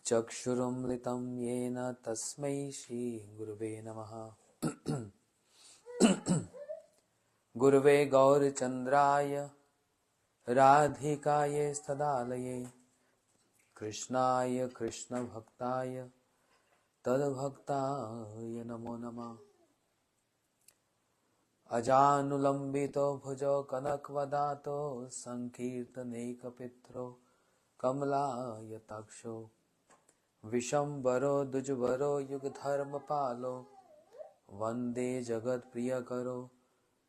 चक्षुरुन्मिलितं येन तस्मै श्रीगुरुवे नमः। गुरुवे गौरचन्द्राय राधिकायै तदालये कृष्णाय कृष्णभक्ताय तद्भक्ताय नमो नमः। अजानुलम्बितो भुजो कनकवदातो संकीर्तनैकपित्रो कमलायताक्षो विशम्बरो द्विजवरो युगधर्मपालो वन्दे जगत्प्रियकरो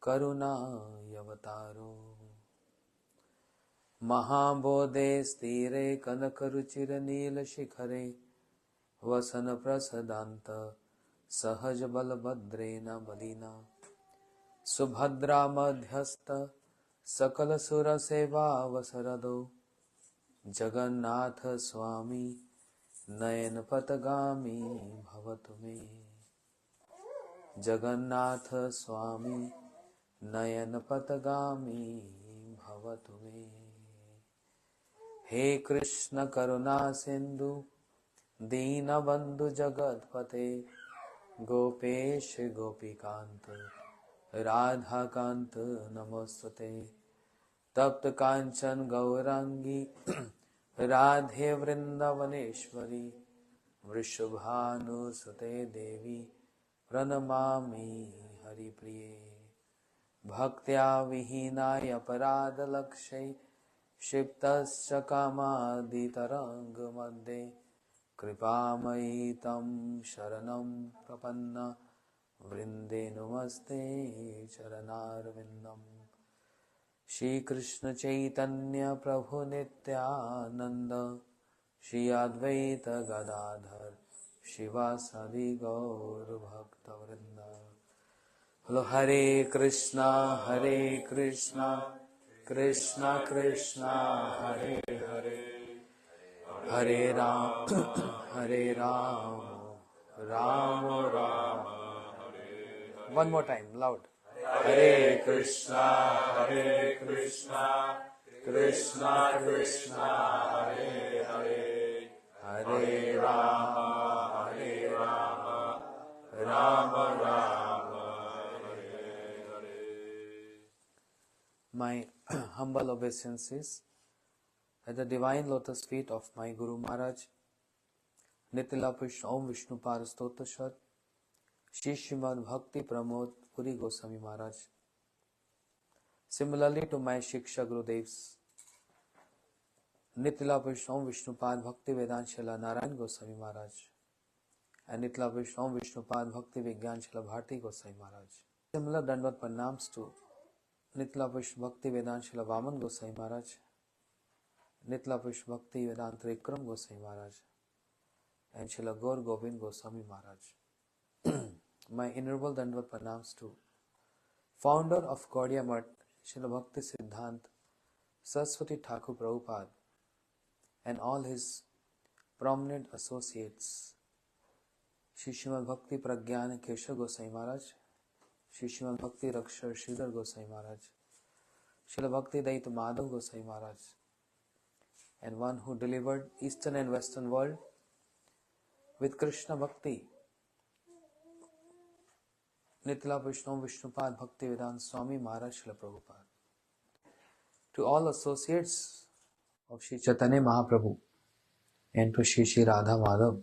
करुणावतारो। महाबोधे स्थिरे कनकरुचिरनीलशिखरे वसनप्रसदान्त सहजबलभद्रेण मदिना सुभद्रा मध्यस्थ सकलसुरसेवावसरदो जगन्नाथ स्वामी नयनपथगामी भवतु मे। जगन्नाथ स्वामी नयनपथगामी भवतु मे। हे कृष्ण करुणा सिंधु दीनबंधु जगतपते गोपेश गोपीकांत राधाकांत नमोस्तुते। तप्त कांचन गौरांगी राधे वृंदावनेश्वरी वृषभानुसुते देवी प्रणमामि हरिप्रिये। भक्त्या विहीनाय अपराधलक्ष्यै क्षिप्तश्च कामादितरङ्गमध्ये कृपामयि तं शरणं प्रपन्न वृन्दे नमस्ते चरणारविन्दम्। श्री कृष्ण चैतन्य प्रभु नित्यानंद श्री अद्वैत गदाधर शिवासादि गौर भक्तवृंद। बोलो Hare Krishna Krishna Krishna Hare Hare, Hare Ram Ram Ram Hare. One more time loud. Hare Krishna Krishna Krishna Hare Hare, Hare Ram Ram Ram Hare Hare. My humble obeisances at the divine lotus feet of my Guru Maharaj, Nitila Pushpa Om Vishnu Parastota Shat, Shri Srimad Bhakti Pramod Puri Goswami Maharaj. Similarly to my Shiksha Gurudevs, Nitila Pushpa Om Vishnupad Bhaktivedanta Srila Narayan Goswami Maharaj and Nitila Pushpa Om Vishnupad Bhakti Vigyan Srila Bharti Goswami Maharaj. Similar Dandvat Pranams to Nitila Pushpa Bhaktivedanta Srila Vaman Goswami Maharaj, Nitila Pushpa Bhaktivedanta Vikram Goswami Maharaj and Srila Gaur Govind Goswami Maharaj. My innumerable Dandvat Pranams to founder of Gaudiya Math, Srila Bhakti Siddhanti Saraswati Thakur Prabhupada and all his prominent associates, Shri Srimad Bhakti Pragyana Keshav Goswami Maharaj, Shri Srimad Bhakti Rakshar Sridhar Goswami Maharaj, Srila Bhakti Daita Madhav Goswami Maharaj, and one who delivered Eastern and Western world with Krishna Bhakti, Nitila Pushpa Vishnupad Bhaktivedanta Swami Maharaj Srila Prabhupada. To all associates of Sri Chaitanya Mahaprabhu and to Shri Radha Madhav,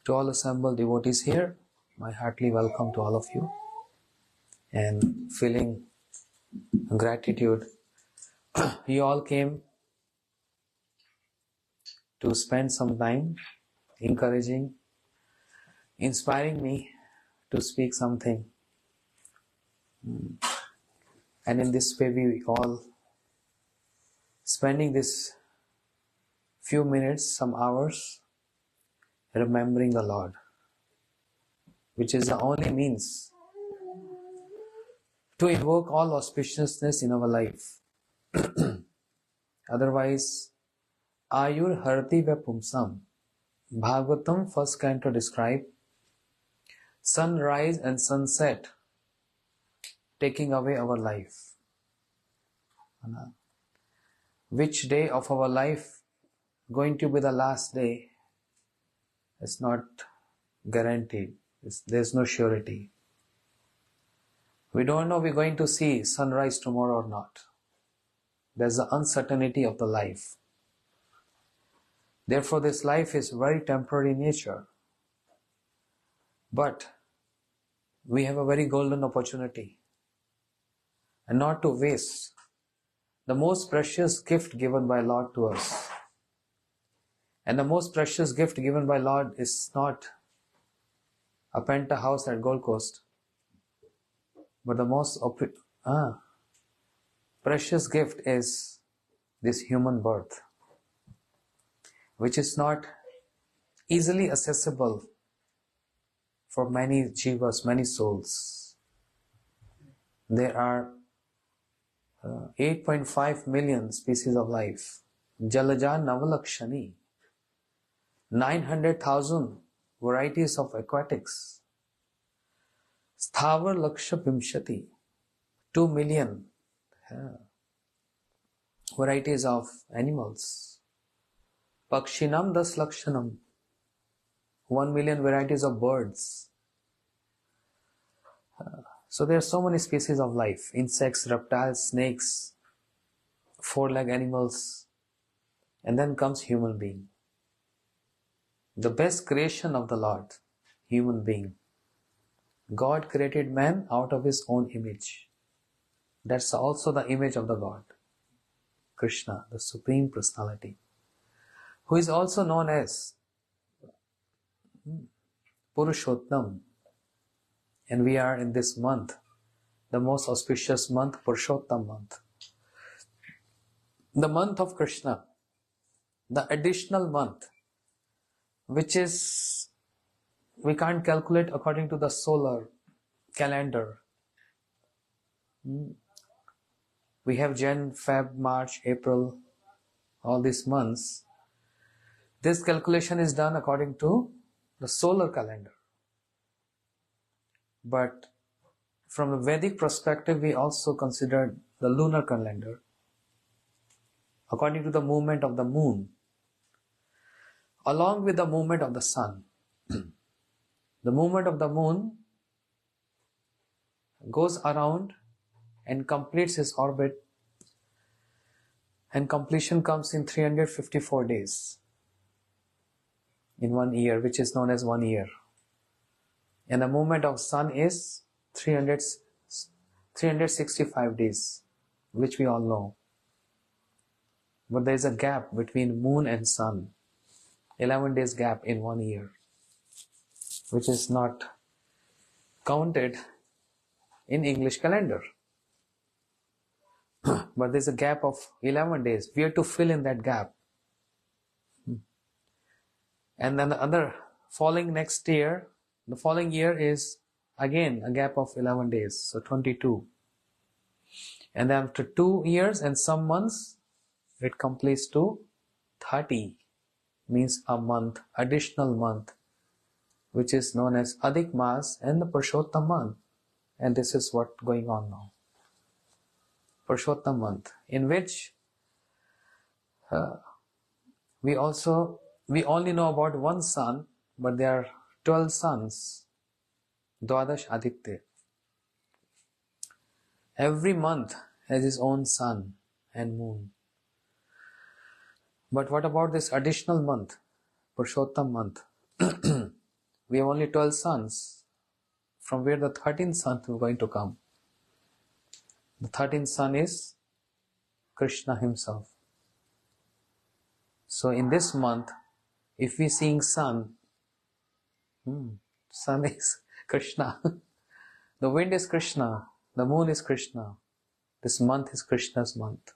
to all assembled devotees here, my heartily welcome to all of you, and feeling gratitude. You all came to spend some time encouraging, inspiring me to speak something. And in this way we all spending this few minutes, some hours, remembering the Lord, which is the only means to invoke all auspiciousness in our life. Otherwise, Ayur Harti ve Pumsam. Bhagavatam, first canto, describe sunrise and sunset taking away our life. Which day of our life going to be the last day is not guaranteed. There's no surety. We don't know we're going to see sunrise tomorrow or not. There's the uncertainty of the life. Therefore, this life is very temporary in nature. But we have a very golden opportunity, and not to waste the most precious gift given by Lord to us. And the most precious gift given by Lord is not a penthouse at Gold Coast, but the most precious gift is this human birth, which is not easily accessible for many jivas, many souls. There are 8.5 million species of life. Jalaja Navalakshani. 900,000 varieties of aquatics. Sthavar Laksha Pimshati. 2 million varieties of animals. Pakshinam Das Lakshanam. 1 million varieties of birds. So there are so many species of life. Insects, reptiles, snakes, four-legged animals. And then comes human being. The best creation of the Lord, human being. God created man out of his own image. That's also the image of the God. Krishna, the Supreme Personality, who is also known as Purushottam. And we are in this month, the most auspicious month, Purushottam month. The month of Krishna, the additional month, which is, we can't calculate according to the solar calendar. We have Jan, Feb, March, April, all these months. This calculation is done according to the solar calendar. But from a Vedic perspective, we also consider the lunar calendar according to the movement of the moon, along with the movement of the sun. The movement of the moon goes around and completes its orbit, and completion comes in 354 days in 1 year, which is known as 1 year. And the movement of sun is 365 days, which we all know. But there is a gap between moon and sun, 11 days gap in 1 year, which is not counted in English calendar. But there is a gap of 11 days. We have to fill in that gap. And then the other following year is again a gap of 11 days, so 22. And then after 2 years and some months, it completes to 30, means a month, additional month, which is known as Adhik Mas and the Purushottam month. And this is what's going on now. Purushottam month, in which we only know about one sun, but there are 12 suns, Dwadash Aditya. Every month has its own sun and moon. But what about this additional month, Purushottam month? We have only 12 suns, from where the 13th sun is going to come. The 13th sun is Krishna himself. So in this month, if we seeing sun is Krishna. The wind is Krishna. The moon is Krishna. This month is Krishna's month.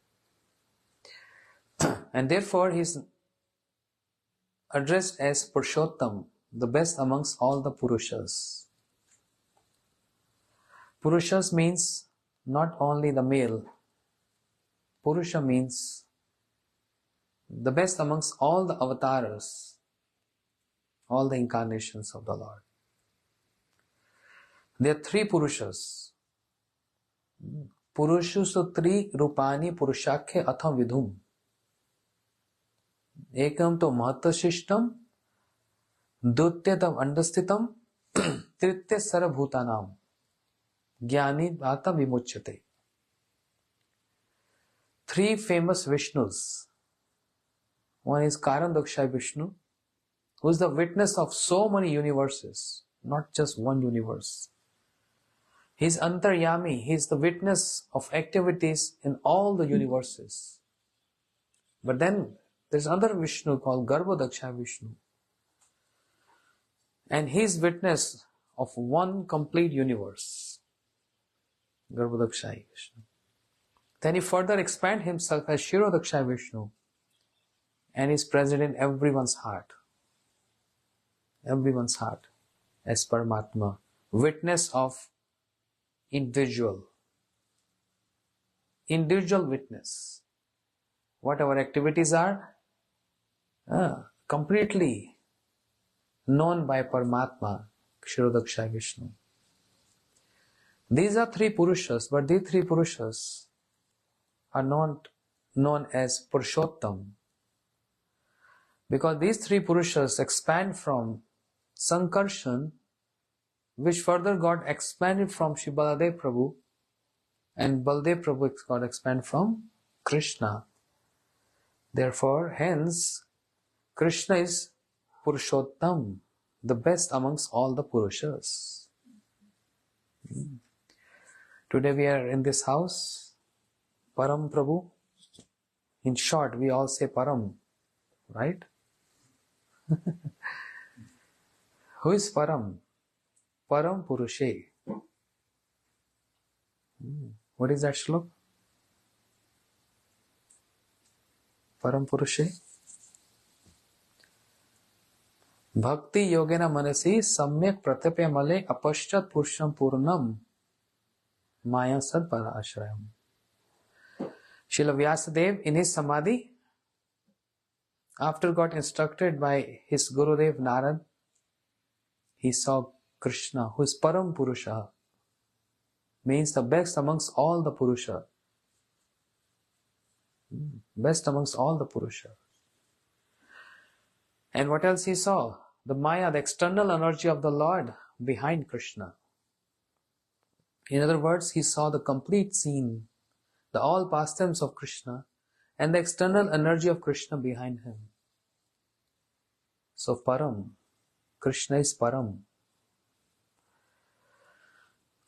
And therefore he is addressed as Purushottam, the best amongst all the Purushas. Purushas means not only the male. Purusha means the best amongst all the avatars, all the incarnations of the Lord. There are 3 Purushas. Purushu Sutri Rupani Purushakhe Atham Vidhum. Ekam to mahatashishtam, dutyatam andasthitam, tritya sarabhutanam, jnani bhata vimuchyate. Three famous Vishnus. One is Karandakshay Vishnu, who is the witness of so many universes, not just one universe. He is Antaryami, he is the witness of activities in all the universes. But then there's another Vishnu called Garbhodakshay Vishnu, and he is witness of one complete universe. Garbhodakshay Vishnu. Then he further expands himself as Kshirodakshay Vishnu, and is present in everyone's heart. Everyone's heart as Paramatma, witness of individual witness. What our activities are, completely known by Paramatma, Kshirodakshay Vishnu. These are three Purushas, but these three Purushas are not known as Purushottam, because these three Purushas expand from Sankarshan, which further got expanded from Shri Baladev Prabhu, and Baladev Prabhu got expanded from Krishna. Therefore, hence, Krishna is Purushottam, the best amongst all the Purushas. Today we are in this house, Param Prabhu. In short, we all say Param, right? Who is Param? Param Purushe. What is that shlok? Param Purushe. Bhakti yogena manasi samyak pratyapya male apashchat purusham purnam maya sad parashrayam. Srila Vyasadeva in his samadhi, after got instructed by his Gurudev Narad, he saw Krishna, who is Param Purusha, means the best amongst all the Purusha. Best amongst all the Purusha. And what else he saw? The Maya, the external energy of the Lord behind Krishna. In other words, he saw the complete scene, the all pastimes of Krishna, and the external energy of Krishna behind him. So Param, Krishna is Param.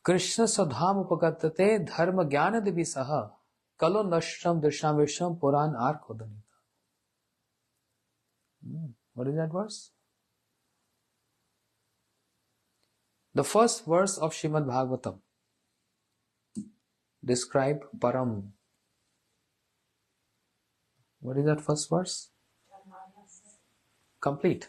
Krishna sadham upagatate dharma jnana divisaha kalo nashram drishamvisham puran arkodanita. What is that verse? The first verse of Srimad Bhagavatam describe Param. What is that first verse? Complete.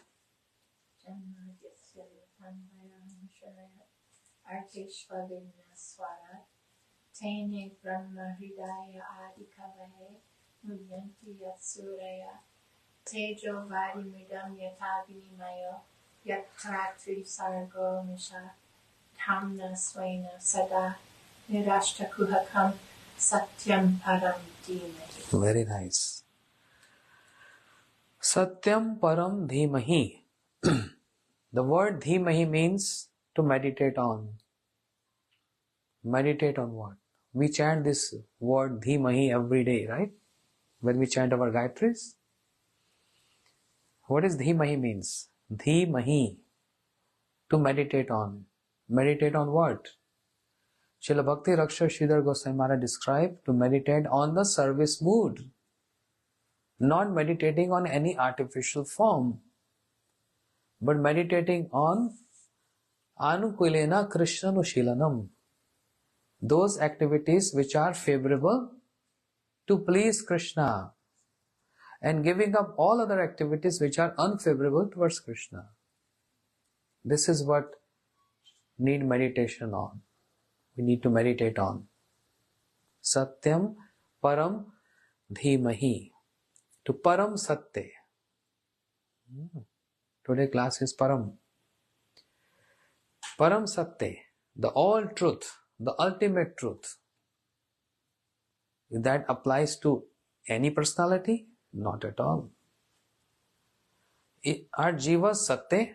Tene Brahma Hridaya Adikavahe Mudyanti Yatsuraya Tejo Vadimidam Yataginimayo Yatratri Sargo Misha Tamna Swena Sada Nirashtakuhakam Satyam Param Dhimahi. Very nice. Satyam Param Dhimahi. The word Dhimahi means to meditate on. Meditate on what? We chant this word Dhimahi every day, right? When we chant our Gayatris. What is Dhimahi means? Dhimahi. To meditate on. Meditate on what? Srila Bhakti Raksha Sridhar Goswami Maharaj described to meditate on the service mood. Not meditating on any artificial form, but meditating on Anukulena Krishnanushilanam. Those activities which are favorable to please Krishna, and giving up all other activities which are unfavorable towards Krishna. This is what need meditation on. We need to meditate on. Satyam Param Dhimahi. To Param Satya. Today class is Param. Param Satya, the all truth, the ultimate truth. That applies to any personality? Not at all. Are jivas satya,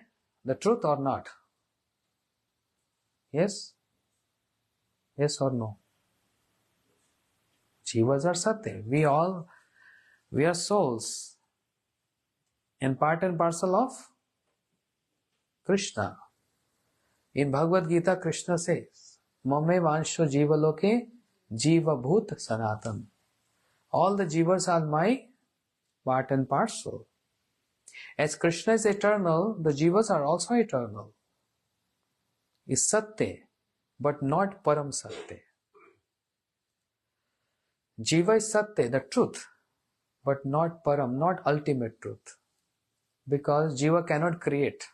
the truth or not? Yes? Yes or no? Jivas are satya. We are souls and part and parcel of Krishna. In Bhagavad Gita, Krishna says, Mame vansho jivaloke jiva bhut sanatan. All the jivas are my part and parcel. As Krishna is eternal, the jivas are also eternal. Is satya, but not param satya. Jiva is satya, the truth, but not param, not ultimate truth. Because jiva cannot create.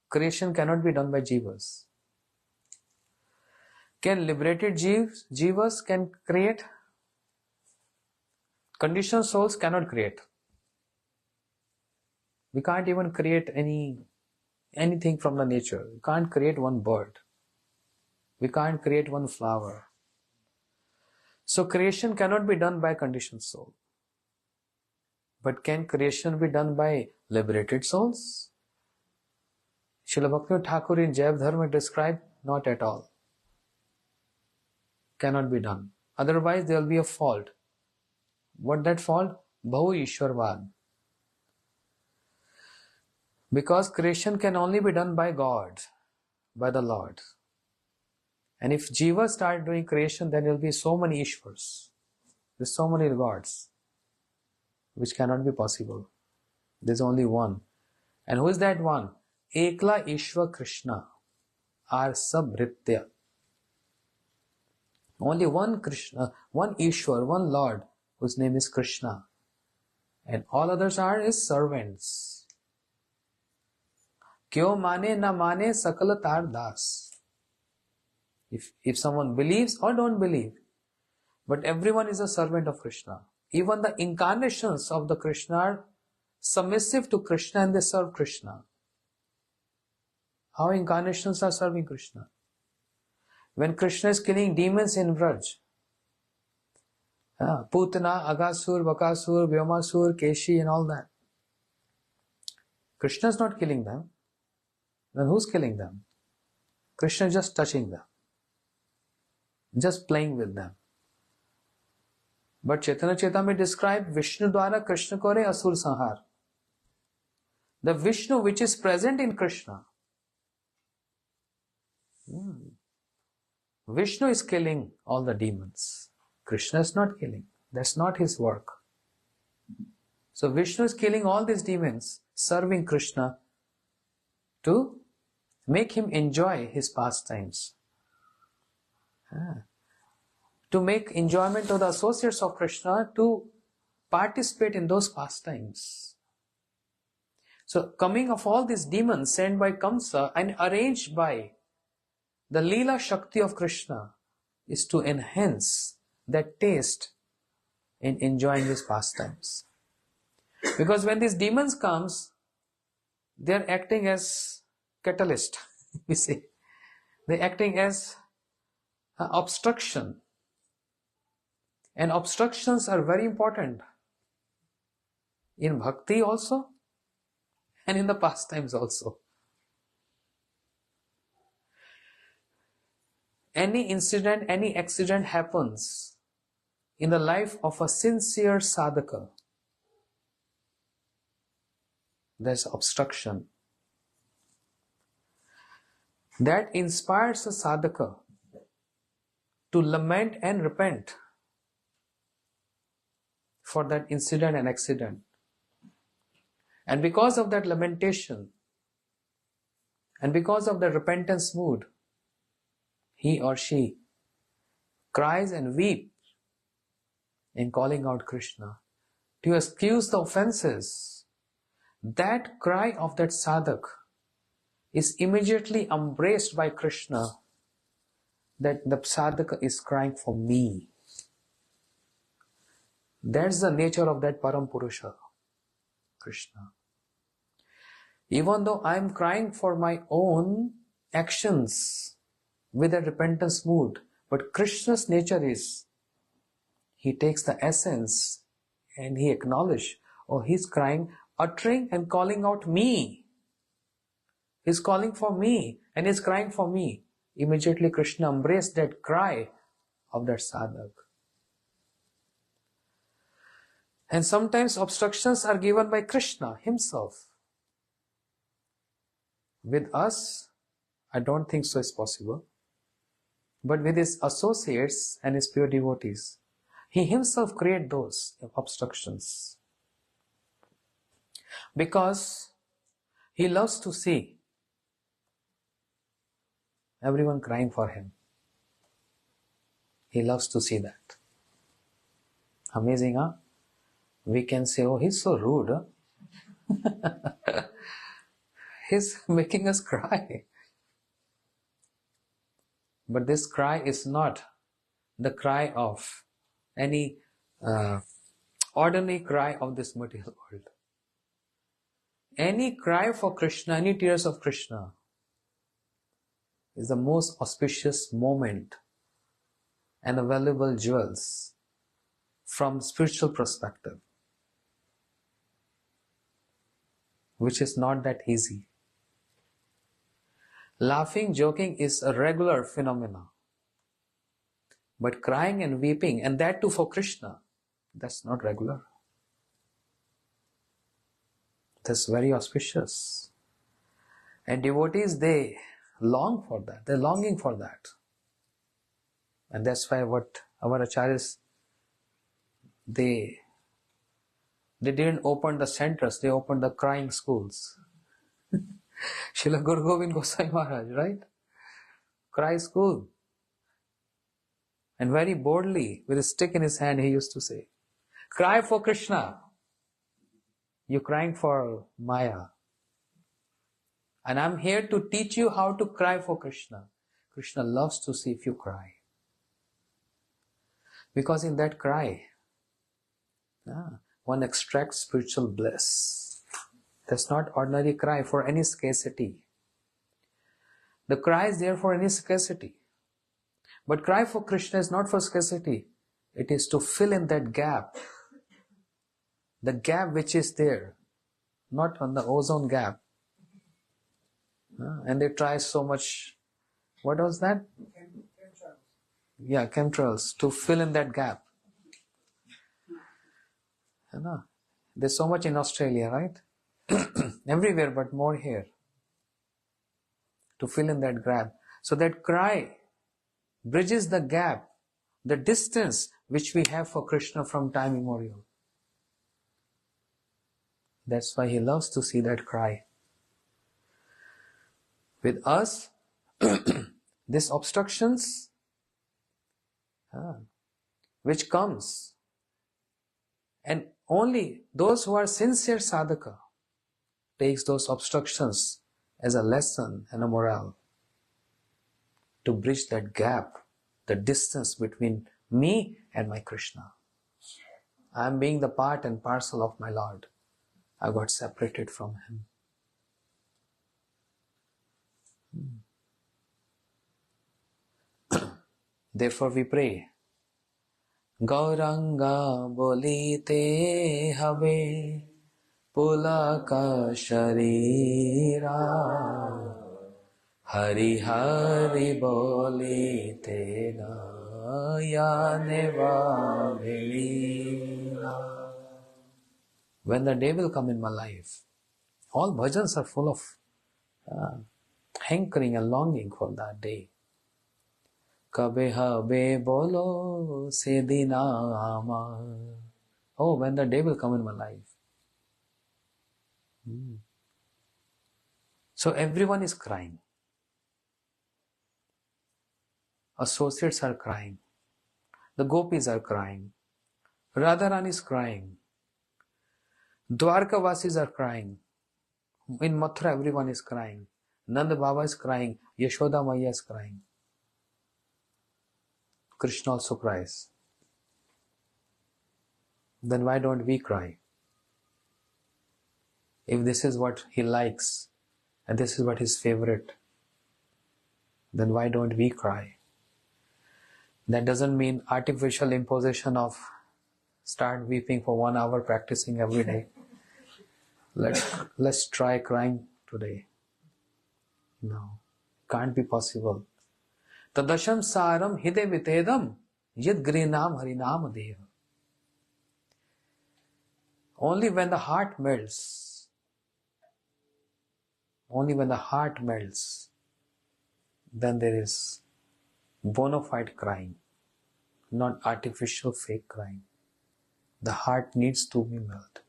Creation cannot be done by jivas. Can liberated jivas can create? Conditioned souls cannot create. We can't even create anything from the nature. We can't create one bird. We can't create one flower. So creation cannot be done by conditioned soul. But can creation be done by liberated souls? Srila Bhaktivinoda Thakur in Jaiva Dharma described, not at all. Cannot be done. Otherwise there will be a fault. What that fault? Bhahu Ishwarvad. Because creation can only be done by God, by the Lord. And if Jiva start doing creation, then there will be so many Ishwars. There's so many gods, which cannot be possible. There's only one. And who is that one? Ekla Ishwa Krishna, our Sabhritya. Only one Krishna, one Ishwar, one Lord, whose name is Krishna. And all others are his servants. Kyo mane na mane sakala tar das. If someone believes or don't believe, but everyone is a servant of Krishna. Even the incarnations of the Krishna are submissive to Krishna and they serve Krishna. How incarnations are serving Krishna? When Krishna is killing demons in Vraj, Putana, Agasur, Bakasur, Vyomasur, Keshi and all that. Krishna is not killing them. Then who's killing them? Krishna is just touching them. Just playing with them. But Chaitanya Charitamrita described Vishnu Dwara Krishna Kore Asur Sanhar. The Vishnu which is present in Krishna. Vishnu is killing all the demons. Krishna is not killing. That's not his work. So Vishnu is killing all these demons, serving Krishna to make him enjoy his pastimes. To make enjoyment of the associates of Krishna to participate in those pastimes. So coming of all these demons sent by Kamsa and arranged by the Leela Shakti of Krishna is to enhance that taste in enjoying his pastimes. Because when these demons comes, they are acting as catalyst, you see. They are acting as obstruction. And obstructions are very important in bhakti also and in the pastimes also. Any incident, any accident happens in the life of a sincere sadhaka. There's obstruction. That inspires a sadhaka to lament and repent for that incident and accident. And because of that lamentation and because of the repentance mood, he or she cries and weeps in calling out Krishna to excuse the offenses. That cry of that sadhak is immediately embraced by Krishna, that the sadhaka is crying for me. That's the nature of that Param Purusha, Krishna. Even though I am crying for my own actions with a repentance mood, but Krishna's nature is, he takes the essence and he acknowledges, oh, he's crying uttering and calling out me. He's calling for me and he's crying for me. Immediately Krishna embraced that cry of that sadhak. And sometimes obstructions are given by Krishna himself. With us, I don't think so is possible. But with his associates and his pure devotees, he himself creates those obstructions. Because he loves to see everyone crying for him. He loves to see that. Amazing, huh? We can say, oh, he's so rude, huh? He's making us cry. But this cry is not the cry of any ordinary cry of this material world. Any cry for Krishna, any tears of Krishna is the most auspicious moment and the valuable jewels from spiritual perspective, which is not that easy. Laughing, joking is a regular phenomenon. But crying and weeping, and that too for Krishna, that's not regular. That's very auspicious. And devotees, they long for that. They're longing for that. And that's why what our acharyas, they didn't open the centers, they opened the crying schools. Srila Guru Govind Goswami Maharaj, right? Cry school. And very boldly, with a stick in his hand, he used to say, cry for Krishna. You're crying for Maya. And I'm here to teach you how to cry for Krishna. Krishna loves to see if you cry. Because in that cry, one extracts spiritual bliss. That's not ordinary cry for any scarcity. The cry is there for any scarcity. But cry for Krishna is not for scarcity. It is to fill in that gap. The gap which is there. Not on the ozone gap. And they try so much. What was that? Chemtrails. Yeah, chemtrails. To fill in that gap. There's so much in Australia, right? Everywhere, but more here. To fill in that gap. So that cry bridges the gap, the distance which we have for Krishna from time immemorial. That's why he loves to see that cry. With us, these obstructions, which comes, and only those who are sincere sadhaka takes those obstructions as a lesson and a morale to bridge that gap, the distance between me and my Krishna. I am being the part and parcel of my Lord. I got separated from him. Therefore we pray, Gauranga bolite have pulaka sharira Hari Hari bolite na yaneva velina. When the day will come in my life, all bhajans are full of hankering and longing for that day. Kabe habe bolo sedina amar. Oh, when the day will come in my life. So everyone is crying. Associates are crying. The gopis are crying. Radharani is crying. Dwarkavasis are crying. In Mathura everyone is crying. Nanda Baba is crying. Yashoda Maya is crying. Krishna also cries. Then why don't we cry? If this is what he likes and this is what his favorite, then why don't we cry? That doesn't mean artificial imposition of start weeping for 1 hour practicing every day. Let's try crying today. No, can't be possible. Tadasham saram hide vitedam yad grinam harinam deha. Only when the heart melts, then there is bona fide crying, not artificial fake crying. The heart needs to be melted.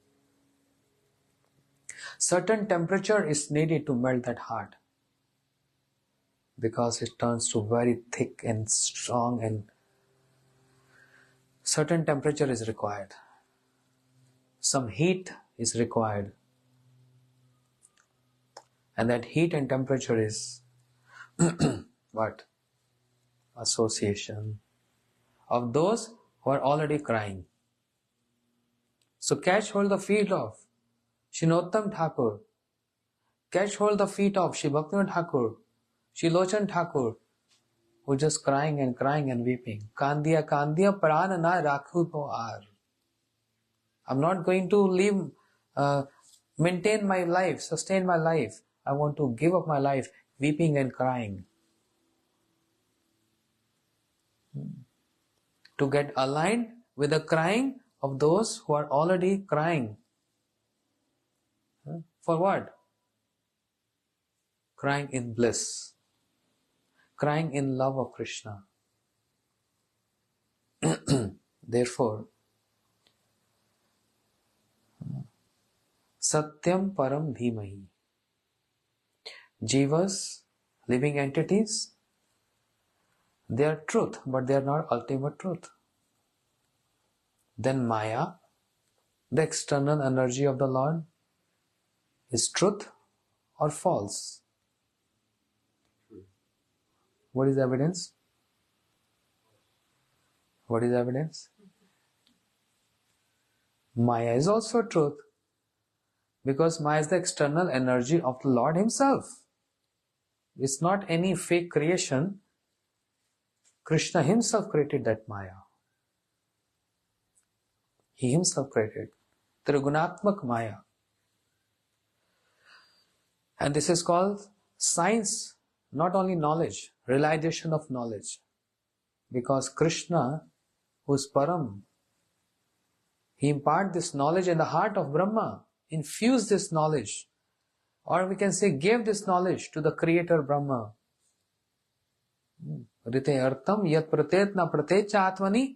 Certain temperature is needed to melt that heart, because it turns to very thick and strong, and certain temperature is required. Some heat is required, and that heat and temperature is what? Association of those who are already crying. So catch hold the feet of Shinottam Thakur, catch hold the feet of Shri Bhaktivedanta Thakur, Shri Lochan Thakur, who just crying and weeping. Kandiya kandiya pran na rakhu to ar. I'm not going to live, maintain my life, sustain my life. I want to give up my life, weeping and crying. To get aligned with the crying of those who are already crying. For what? Crying in bliss. Crying in love of Krishna. Therefore, Satyam Param Dhimahi. Jivas, living entities, they are truth, but they are not ultimate truth. Then Maya, the external energy of the Lord, is truth or false? What is the evidence? What is the evidence? Maya is also truth, because Maya is the external energy of the Lord Himself. It's not any fake creation. Krishna Himself created that Maya. He Himself created Trigunatmak Maya. And this is called science, not only knowledge, realization of knowledge. Because Krishna, who is Param, He imparted this knowledge in the heart of Brahma, infused this knowledge, or we can say gave this knowledge to the Creator Brahma. Rite artam yat pratet na pratet cha atmani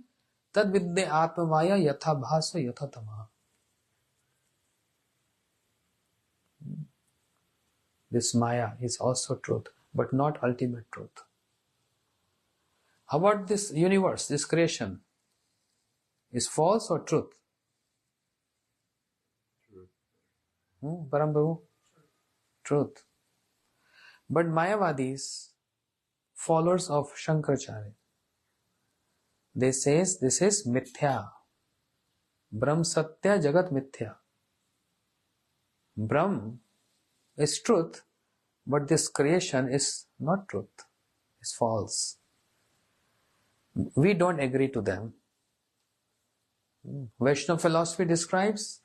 tad vidde atma maya yatha bhasa yatha tama. This Maya is also truth, but not ultimate truth. How about this universe, this creation? Is false or truth? Param Prabhu? Truth. But Mayavadis, followers of Shankaracharya, they say this is mithya. Brahm satya jagat mithya. Brahm is truth, but this creation is not truth. It's false. We don't agree to them. Vaishnava philosophy describes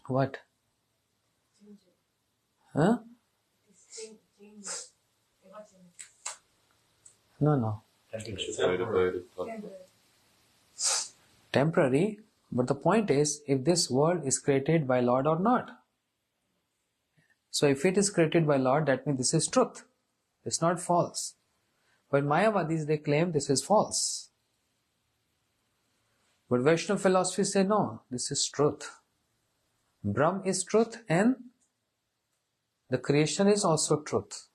what? Huh? No. Temporary, but the point is, if this world is created by Lord or not. So if it is created by Lord, that means this is truth. It's not false. But Mayavadis, they claim this is false. But Vaishnava philosophy say no, this is truth. Brahm is truth and the creation is also truth.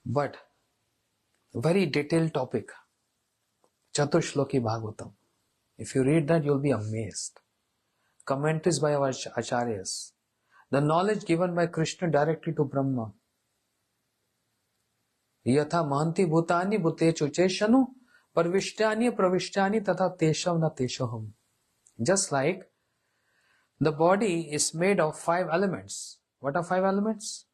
But very detailed topic, Chaturshloki Bhagavatam. If you read that, you'll be amazed. Commentaries by our acharyas. The knowledge given by Krishna directly to Brahma. Yatha mahanti bhutani bhutechu cheshanu parvishtyani pravishyani tatha teshav na teshaham. Just like the body is made of 5 elements. What are 5 elements?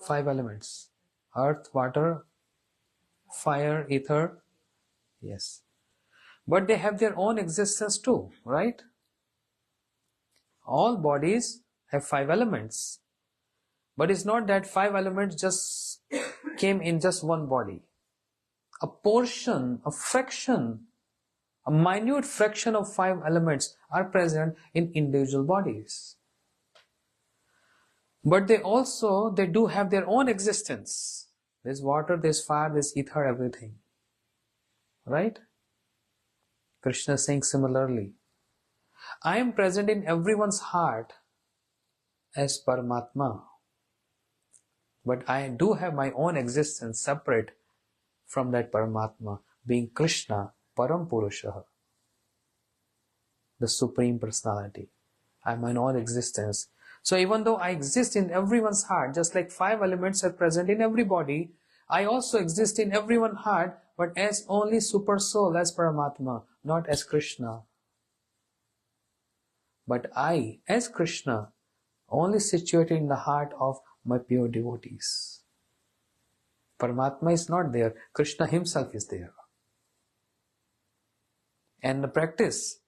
5 elements. Earth, water, fire, ether, Yes. But they have their own existence too, right? All bodies have 5 elements. But it's not that 5 elements just came in just one body. A portion, a fraction, a minute fraction of 5 elements are present in individual bodies. But they do have their own existence. There's water, there's fire, there's ether, everything. Right? Krishna is saying similarly, I am present in everyone's heart as Paramatma. But I do have my own existence separate from that Paramatma, being Krishna, Param Purusha, the Supreme Personality. I have my own existence. So even though I exist in everyone's heart, just like 5 elements are present in every body, I also exist in everyone's heart, but as only Super Soul, as Paramatma, not as Krishna. But I, as Krishna, only situated in the heart of my pure devotees. Paramatma is not there, Krishna himself is there. And the practice,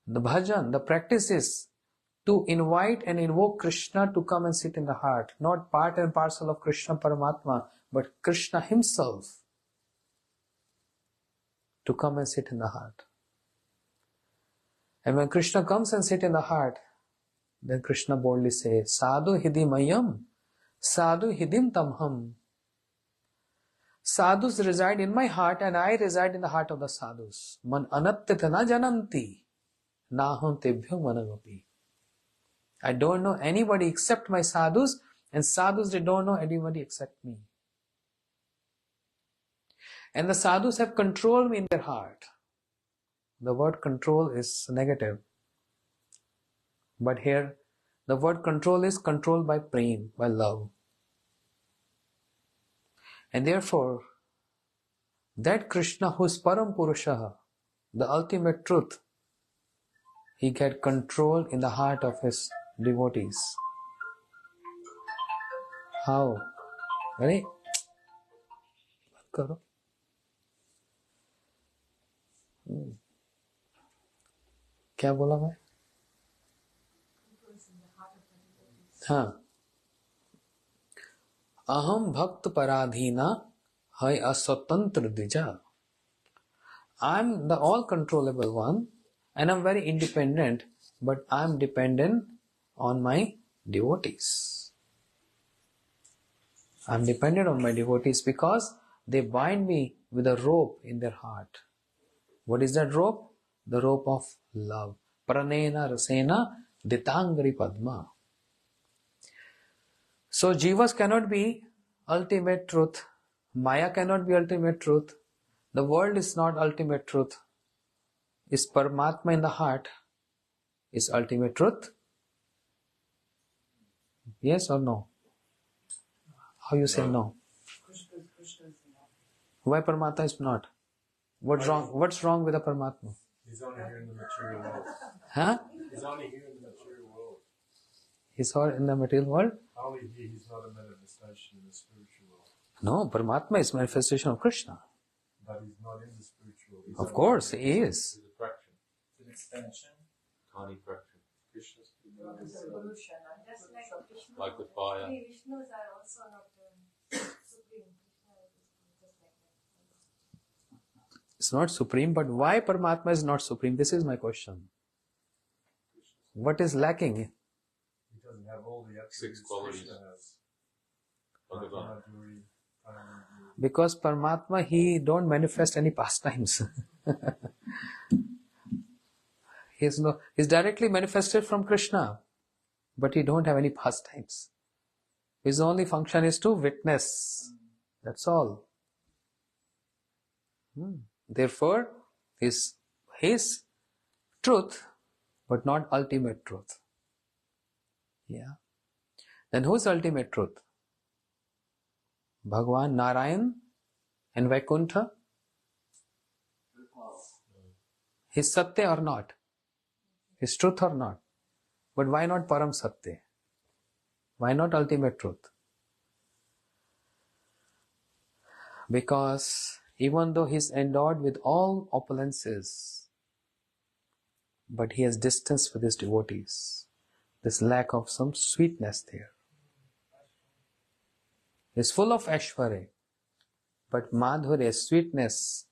the bhajan, the practice is to invite and invoke Krishna to come and sit in the heart. Not part and parcel of Krishna Paramatma, but Krishna himself to come and sit in the heart. And when Krishna comes and sit in the heart, then Krishna boldly says, Sadhu hidimayam, sadhu hidim tamham. Sadhus reside in my heart and I reside in the heart of the sadhus. Man anattita na jananti, naham tebhyam managapi. I don't know anybody except my sadhus, and sadhus, they don't know anybody except me. And the sadhus have controlled me in their heart. The word control is negative. But here, the word control is controlled by prem, by love. And therefore, that Krishna who is Param Purusha, the ultimate truth, he get control in the heart of his devotees. How? Ready? Karo. क्या बोला मैं? हाँ. अहम भक्त पराधीना है अस्वतंत्र Dwija. I'm the all controllable one and I'm very independent, but I'm dependent on my devotees. I'm dependent on my devotees because they bind me with a rope in their heart. What is that rope? The rope of love. Pranena rasena ditangri padma. So jivas cannot be ultimate truth. Maya cannot be ultimate truth. The world is not ultimate truth. Is Paramatma in the heart is ultimate truth? Yes or no? How you say no? Why Paramatma is not? What's wrong? What's wrong with the Paramatma? He's only here in the material world. Huh? He's only here in the material world. He's all in the material world? Only he's not a manifestation in the spiritual world. No, Paramatma is manifestation of Krishna. But he's not in the spiritual world. Of course, he is. He's a fraction. It's an extension. Tiny fraction. Krishna's Evolution. Just like Vishnu. like the fire. Vishnus are also not supreme. Krishna is just like that. It's not supreme, but why Paramatma is not supreme? This is my question. What is lacking? He doesn't have all the 6 qualities. Krishna has. Because Paramatma, he don't manifest any pastimes. He's directly manifested from Krishna, but he don't have any pastimes. His only function is to witness. That's all. Therefore, his truth, but not ultimate truth. Yeah. Then who's ultimate truth? Bhagwan, Narayan, and Vaikuntha? His Satya or not? His truth or not? But why not Param Satya? Why not ultimate truth? Because Even though he is endowed with all opulences, but he has distance with his devotees. There's lack of some sweetness there. He's full of Aishwarya, but Madhurya, sweetness,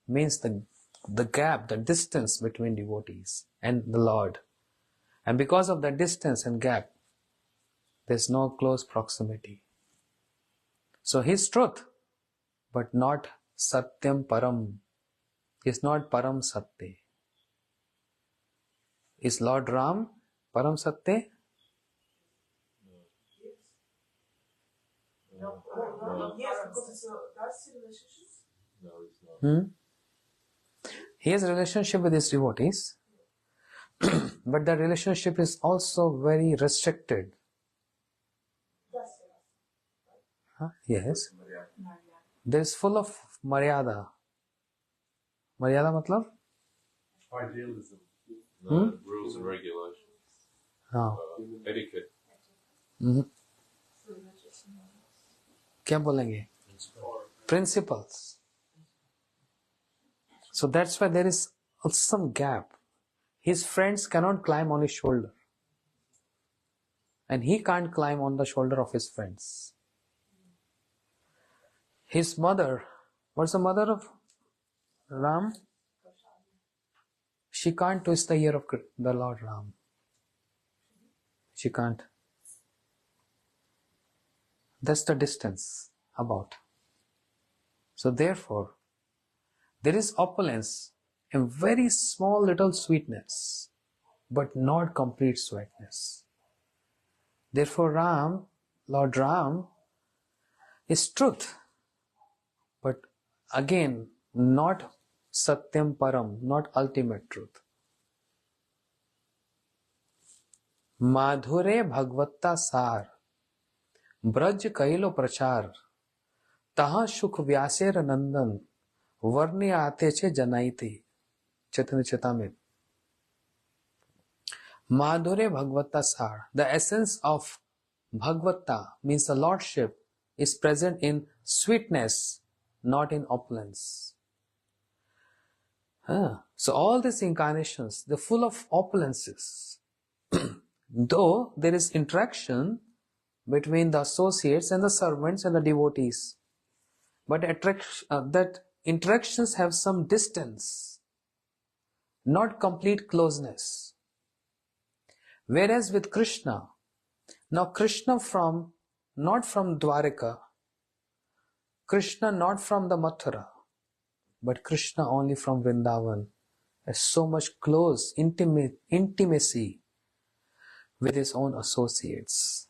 means the gap, the distance between devotees and the Lord. And because of that distance and gap, there's no close proximity. So he's truth, but not Satyam Param. He's not Param Satya. Is Lord Ram Param Satya? Yes, because it's that's the relationship. No, it's not. He has a relationship with his devotees, but that relationship is also very restricted. That's Huh? Yes. There's full of Maryada. Maryada matlab? Idealism. No, rules and regulations. हाँ. Etiquette. क्या बोलेंगे? Principles. So that's why there is some gap. His friends cannot climb on his shoulder. And he can't climb on the shoulder of his friends. His mother, what's the mother of Ram? She can't twist the ear of the Lord Ram. She can't. That's the distance about. So therefore, there is opulence and very small little sweetness, but not complete sweetness. Therefore Ram, Lord Ram, is truth, but again, not Satyam Param, not ultimate truth. Madhure Bhagavatta Sar, Braj Kailo Prachar, Taha Shukh Vyaser Nandan, Varni Ateche Janaite, Chaitanya Charitamrita. Madhure Bhagavatta Sar, the essence of Bhagavatta means the Lordship is present in sweetness, not in opulence. So all these incarnations, they're full of opulences. Though there is interaction between the associates and the servants and the devotees, but that interactions have some distance, not complete closeness. Whereas with Krishna, now Krishna not from Dwarika, Krishna not from the Mathura, but Krishna only from Vrindavan has so much close intimacy with his own associates.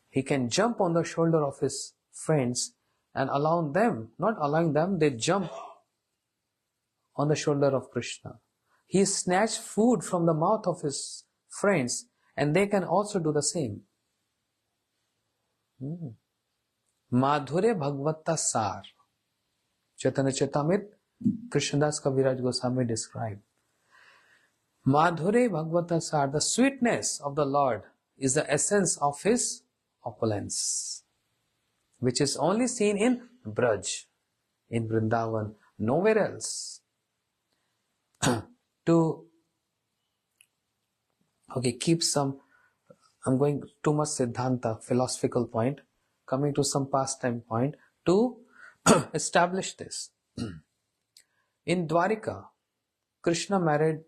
He can jump on the shoulder of his friends and not allowing them, they jump on the shoulder of Krishna. He snatched food from the mouth of his friends and they can also do the same. Madhure Bhagavatta Sar. Chaitanya Charitamrita, Krishnadas Kaviraj Goswami described. Madhure Bhagavata Sar, the sweetness of the Lord is the essence of his opulence, which is only seen in Braj, in Vrindavan, nowhere else. I'm going too much Siddhanta, philosophical point, coming to some pastime point to establish this. In Dwarika, Krishna married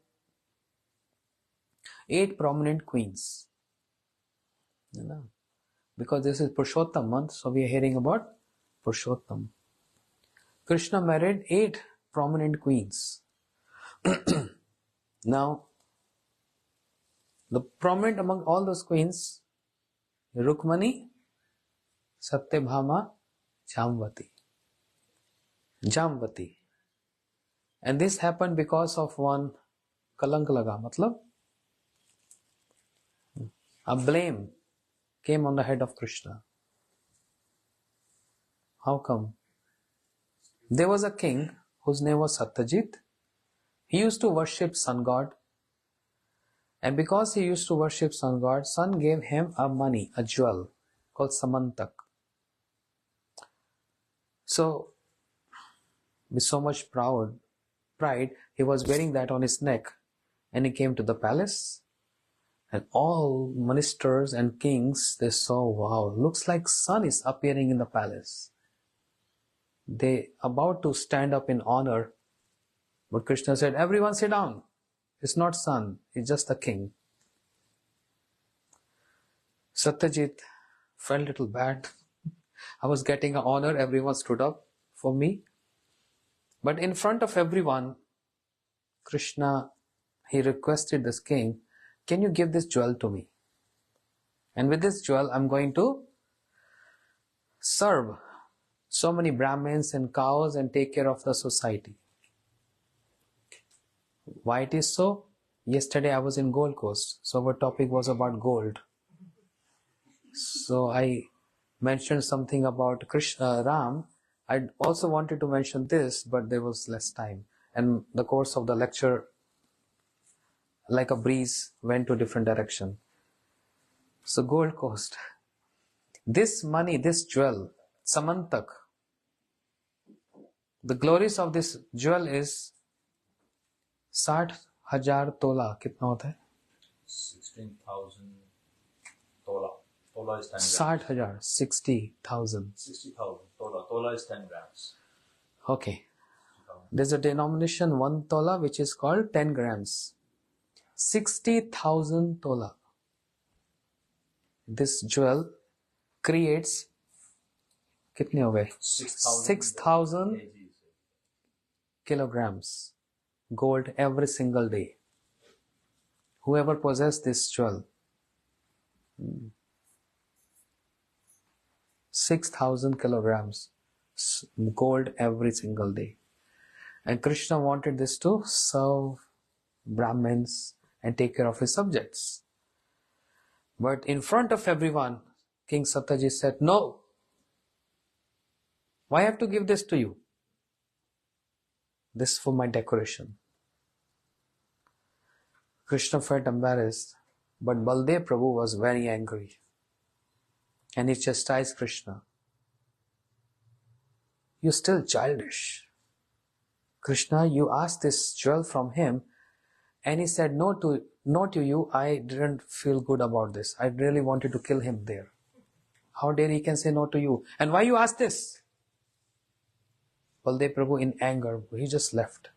8 prominent queens. Because this is Purushottam month, so we are hearing about Purushottam. Krishna married 8 prominent queens. Now, the prominent among all those queens, Rukmani, Satyabhama, Jamvati. And this happened because of one kalank laga, matlab a blame came on the head of Krishna. How come? There was a king whose name was Satyajit. He used to worship sun god. And because he used to worship sun god, sun gave him a jewel called Samantak. So, with so much pride, he was wearing that on his neck. And he came to the palace. And all ministers and kings, they saw, wow, looks like sun is appearing in the palace. They about to stand up in honor. But Krishna said, everyone sit down. It's not sun, it's just the king. Satyajit felt a little bad. I was getting an honor, everyone stood up for me. But in front of everyone, Krishna, he requested this king, can you give this jewel to me? And with this jewel, I'm going to serve so many Brahmins and cows and take care of the society. Why it is so? Yesterday I was in Gold Coast, so our topic was about gold. So I mentioned something about Krishna, Ram. I also wanted to mention this, but there was less time. And the course of the lecture, like a breeze, went to different direction. So Gold Coast. This money, this jewel, Samantak, the glories of this jewel is 60,000 tola. कितना होता है? 16,000 tola. Tola is 10 grams. 60,000. 60,000 tola. Tola is 10 grams. Okay. There's a denomination 1 tola which is called 10 grams. 60,000 tola. This jewel creates कितने हो गए? 6,000 kilograms gold every single day. Whoever possesses this jewel, 6,000 kilograms gold every single day. And Krishna wanted this to serve Brahmins and take care of his subjects. But in front of everyone, King Satyajit said, no. Why I have to give this to you? This is for my decoration. Krishna felt embarrassed, but Baldev Prabhu was very angry. And he chastised Krishna. You're still childish. Krishna, you asked this jewel from him, and he said no to you. I didn't feel good about this. I really wanted to kill him there. How dare he can say no to you? And why you asked this? Baldev Prabhu in anger, he just left.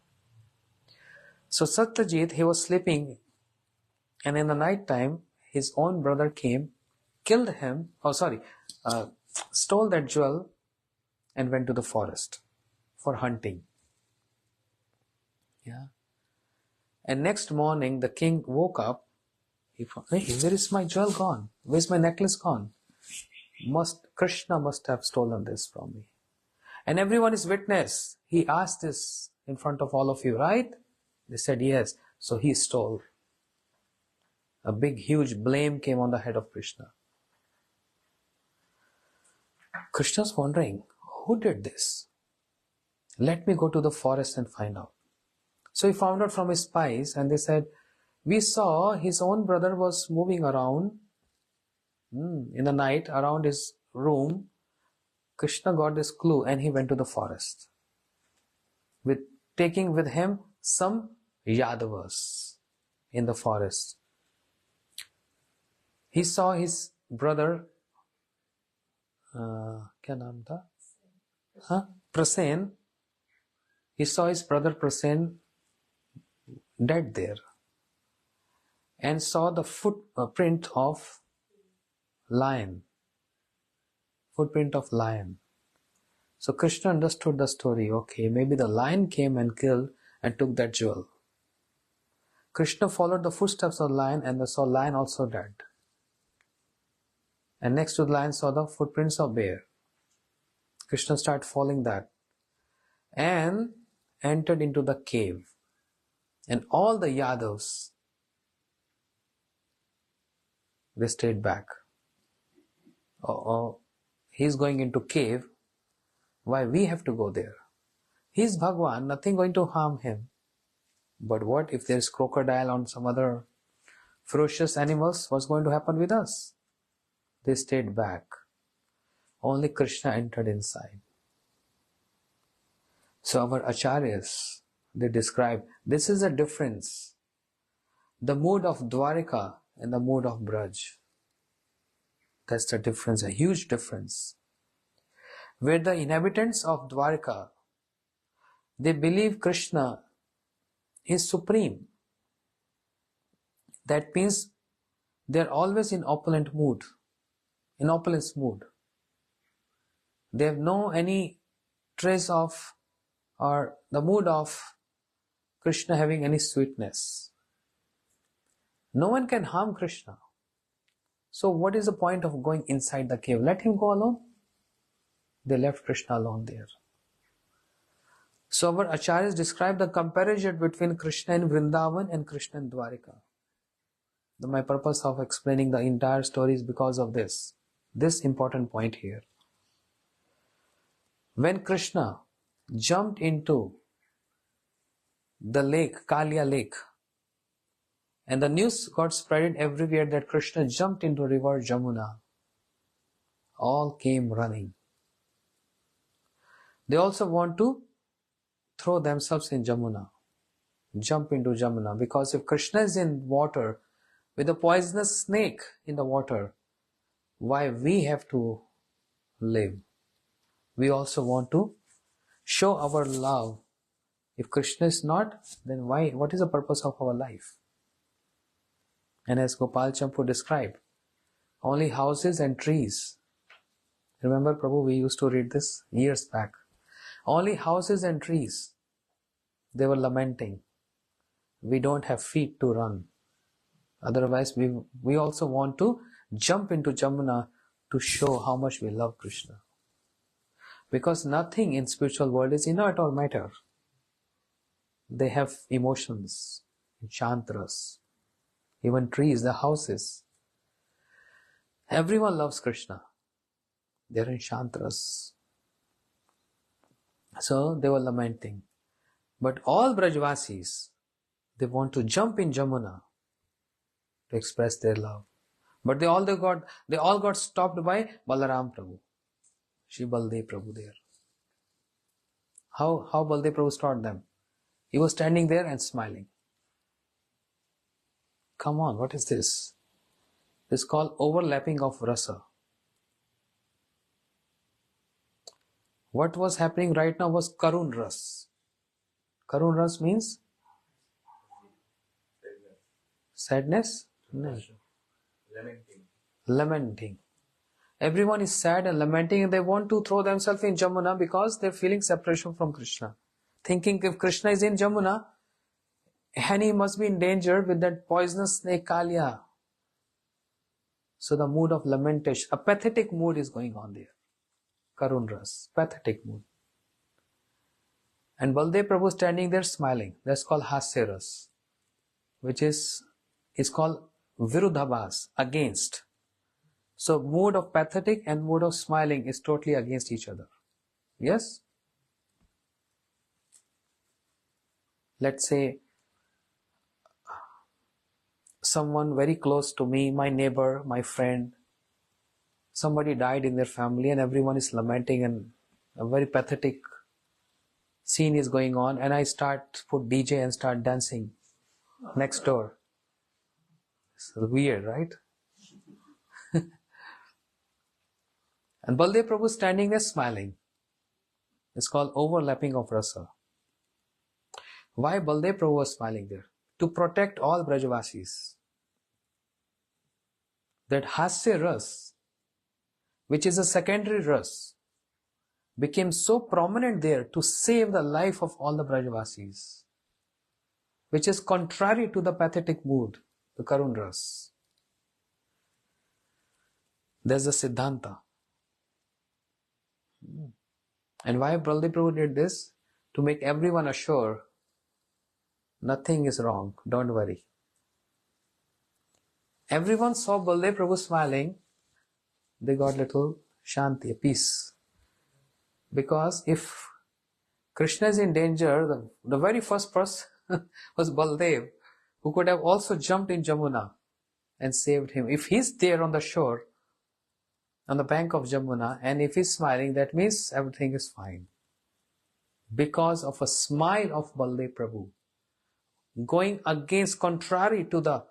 So Satyajit, he was sleeping, and in the night time, his own brother came, killed him, stole that jewel and went to the forest for hunting. Yeah. And next morning, the king woke up. He thought, hey, where is my jewel gone? Where's my necklace gone? Krishna must have stolen this from me. And everyone is witness. He asked this in front of all of you, right? They said yes. So he stole. A big, huge blame came on the head of Krishna. Krishna's wondering, who did this? Let me go to the forest and find out. So he found out from his spies, and they said, we saw his own brother was moving around in the night around his room. Krishna got this clue and he went to the forest, taking with him some Yadavas in the forest. He saw his brother, क्या नाम था? Prasen. He saw his brother Prasen dead there, and saw the footprint of lion. Footprint of lion. So Krishna understood the story. Okay, maybe the lion came and killed and took that jewel. Krishna followed the footsteps of the lion and saw lion also dead. And next to the lion saw the footprints of bear. Krishna started following that and entered into the cave. And all the Yadavas, they stayed back. He's going into cave. Why we have to go there? He's Bhagwan, nothing going to harm him. But what if there's crocodile or some other ferocious animals? What's going to happen with us? They stayed back. Only Krishna entered inside. So our acharyas, they describe, this is a difference. The mood of Dwarika and the mood of Braj. That's the difference, a huge difference. Where the inhabitants of Dwarika, they believe Krishna is supreme. That means they're always in opulent mood, in opulence mood. They have no any trace of or the mood of Krishna having any sweetness. No one can harm Krishna. So what is the point of going inside the cave? Let him go alone. They left Krishna alone there. So our acharyas describe the comparison between Krishna in Vrindavan and Krishna in Dwarika. My purpose of explaining the entire story is because of this important point here. When Krishna jumped into the lake, Kalia lake, and the news got spread everywhere that Krishna jumped into river Jamuna, all came running. They also want to throw themselves in Jamuna, jump into Jamuna, because if Krishna is in water with a poisonous snake in the water, why we have to live? We also want to show our love. If Krishna is not, then why? What is the purpose of our life? And as Gopal Champu described, only houses and trees. Remember, Prabhu, we used to read this years back. Only houses and trees. They were lamenting. We don't have feet to run. Otherwise, we also want to jump into Jamuna to show how much we love Krishna. Because nothing in spiritual world is inert or matter. They have emotions, chantras, even trees, the houses. Everyone loves Krishna. They're in chantras. So they were lamenting. But all Brajvasis, they want to jump in Jamuna to express their love. But they all got stopped by Balaram Prabhu. Shri Baldev Prabhu there. How Baldev Prabhu stopped them? He was standing there and smiling. Come on, what is this? This is called overlapping of rasa. What was happening right now was Karun Ras. Karun Ras means? Sadness? No. Lamenting. Everyone is sad and lamenting, and they want to throw themselves in Jamuna because they're feeling separation from Krishna. Thinking if Krishna is in Jamuna, and he must be in danger with that poisonous snake Kalia. So the mood of lamentation, a pathetic mood is going on there. Karun Ras, pathetic mood. And Baldev Prabhu standing there smiling. That's called Hasya Ras, which is called Virudhabhas, against. So mood of pathetic and mood of smiling is totally against each other. Yes? Let's say someone very close to me, my neighbor, my friend, somebody died in their family and everyone is lamenting and a very pathetic scene is going on, and I put DJ and start dancing next door. It's weird, right? And Baldev Prabhu standing there smiling. It's called overlapping of rasa. Why Baldev Prabhu was smiling there? To protect all Brajavasis. That Hasya Ras, which is a secondary ras, became so prominent there to save the life of all the Brajavasis, which is contrary to the pathetic mood, the Karun Ras. There's a Siddhanta. And why Baldev Prabhu did this? To make everyone assure nothing is wrong, don't worry. Everyone saw Baldev Prabhu smiling, they got little shanti, peace. Because if Krishna is in danger, the very first person was Baldev, who could have also jumped in Jamuna and saved him. If he's there on the shore, on the bank of Jamuna, and if he's smiling, that means everything is fine. because of a smile of Baldev Prabhu, going against, contrary to the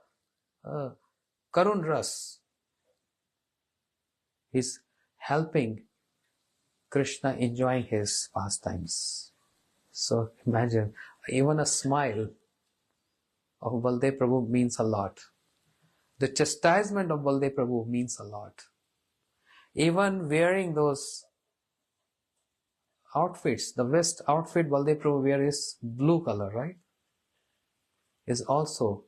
Karun Ras, is helping Krishna enjoying his pastimes. So imagine, even a smile of Baldev Prabhu means a lot. The chastisement of Baldev Prabhu means a lot. Even wearing those outfits, the vest outfit Baldev Prabhu wears is blue color, right? Is also